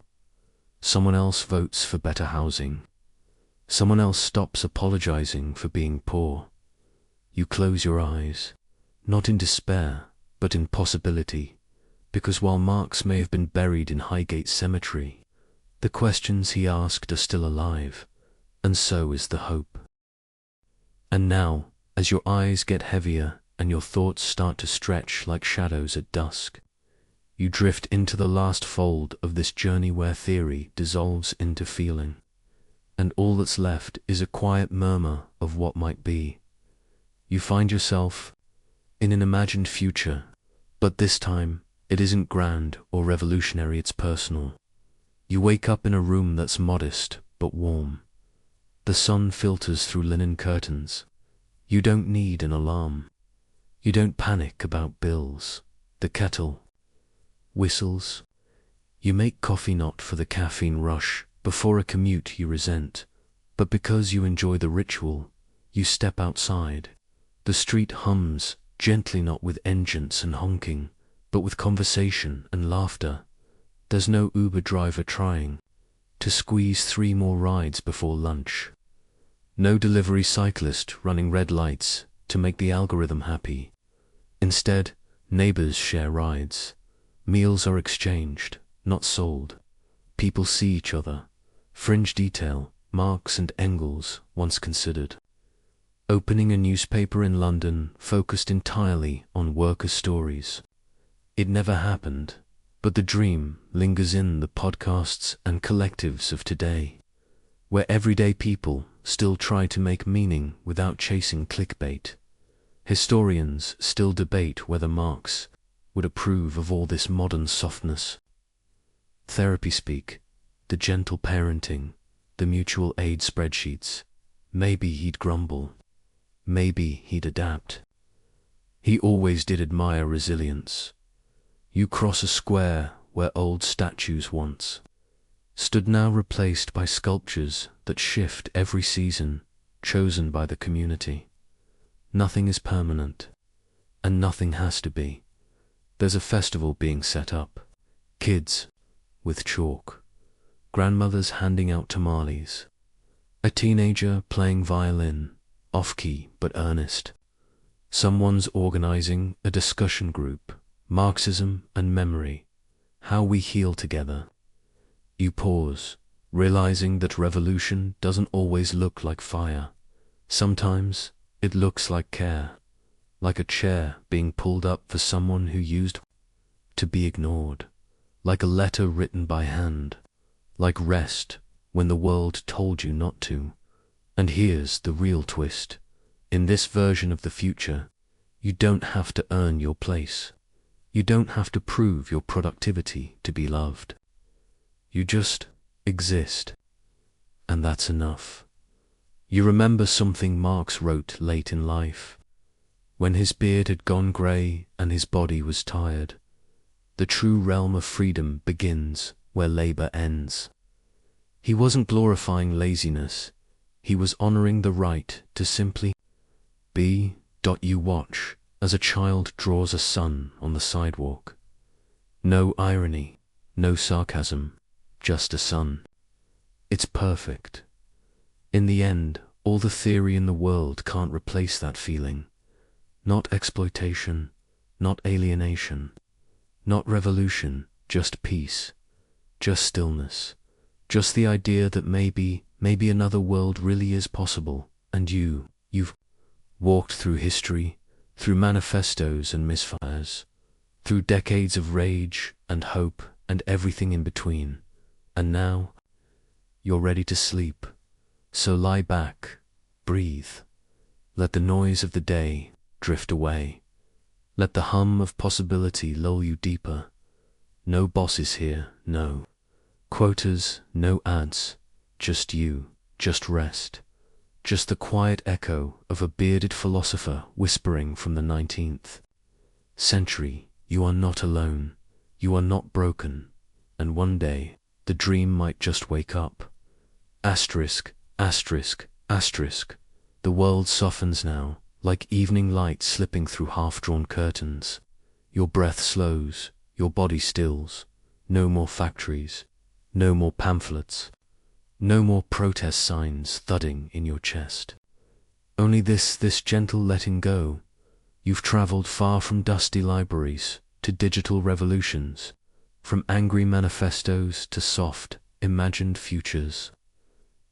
Someone else votes for better housing. Someone else stops apologizing for being poor. You close your eyes, not in despair, but in possibility, because while Marx may have been buried in Highgate Cemetery, the questions he asked are still alive, and so is the hope. And now, as your eyes get heavier and your thoughts start to stretch like shadows at dusk, you drift into the last fold of this journey where theory dissolves into feeling, and all that's left is a quiet murmur of what might be. You find yourself in an imagined future, but this time it isn't grand or revolutionary, it's personal. You wake up in a room that's modest but warm. The sun filters through linen curtains. You don't need an alarm. You don't panic about bills. The kettle whistles. You make coffee not for the caffeine rush before a commute you resent, but because you enjoy the ritual. You step outside. The street hums, gently, not with engines and honking, but with conversation and laughter. There's no Uber driver trying to squeeze 3 more rides before lunch. No delivery cyclist running red lights to make the algorithm happy. Instead, neighbors share rides. Meals are exchanged, not sold. People see each other. Fringe detail, Marx and Engels once considered. Opening a newspaper in London focused entirely on worker stories. It never happened, but the dream lingers in the podcasts and collectives of today, where everyday people still try to make meaning without chasing clickbait. Historians still debate whether Marx would approve of all this modern softness. therapy speak, the gentle parenting, the mutual aid spreadsheets. Maybe he'd grumble. Maybe he'd adapt. He always did admire resilience. You cross a square where old statues once stood, now replaced by sculptures that shift every season, chosen by the community. Nothing is permanent, and nothing has to be. There's a festival being set up. Kids with chalk, grandmothers handing out tamales, a teenager playing violin, off-key but earnest. Someone's organizing a discussion group, Marxism and memory, how we heal together. You pause, realizing that revolution doesn't always look like fire. Sometimes it looks like care, like a chair being pulled up for someone who used to be ignored, like a letter written by hand, like rest when the world told you not to. And here's the real twist. In this version of the future, you don't have to earn your place. You don't have to prove your productivity to be loved. You just exist, and that's enough. You remember something Marx wrote late in life, when his beard had gone grey and his body was tired. The true realm of freedom begins where labor ends. He wasn't glorifying laziness. He was honoring the right to simply be. You watch as a child draws a sun on the sidewalk. No irony, no sarcasm, just a sun. It's perfect. In the end, all the theory in the world can't replace that feeling. Not exploitation, not alienation, not revolution, just peace, just stillness, just the idea that maybe another world really is possible. And you've walked through history, through manifestos and misfires, through decades of rage and hope and everything in between. And now, you're ready to sleep. So lie back, breathe. Let the noise of the day drift away. Let the hum of possibility lull you deeper. No bosses here, no quotas, no ads, just you, just rest. Just the quiet echo of a bearded philosopher whispering from the 19th century. You are not alone. You are not broken. And one day, the dream might just wake up. Asterisk, asterisk, asterisk. The world softens now, like evening light slipping through half-drawn curtains. Your breath slows, your body stills. No more factories, no more pamphlets, no more protest signs thudding in your chest. Only this gentle letting go. You've traveled far from dusty libraries to digital revolutions, from angry manifestos to soft, imagined futures.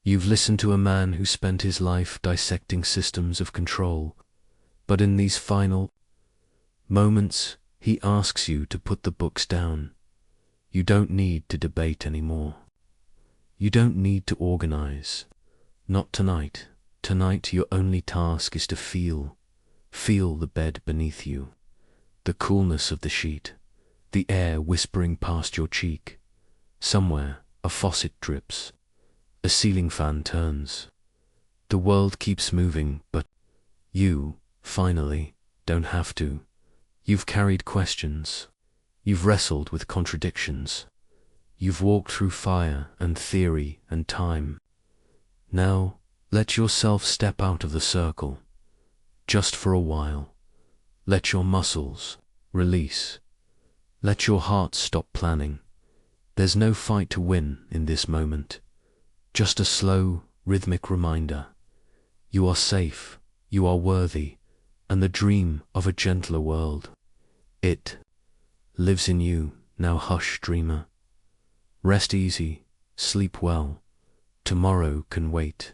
You've listened to a man who spent his life dissecting systems of control, but in these final moments, he asks you to put the books down. You don't need to debate anymore. You don't need to organize. Not tonight. Tonight your only task is to feel the bed beneath you, the coolness of the sheet, the air whispering past your cheek. Somewhere a faucet drips, a ceiling fan turns. The world keeps moving, but you, finally, don't have to. You've carried questions. You've wrestled with contradictions. You've walked through fire and theory and time. Now, let yourself step out of the circle, just for a while. Let your muscles release. Let your heart stop planning. There's no fight to win in this moment. Just a slow, rhythmic reminder. You are safe, you are worthy, and the dream of a gentler world, it lives in you. Now hush, dreamer. Rest easy, sleep well. Tomorrow can wait.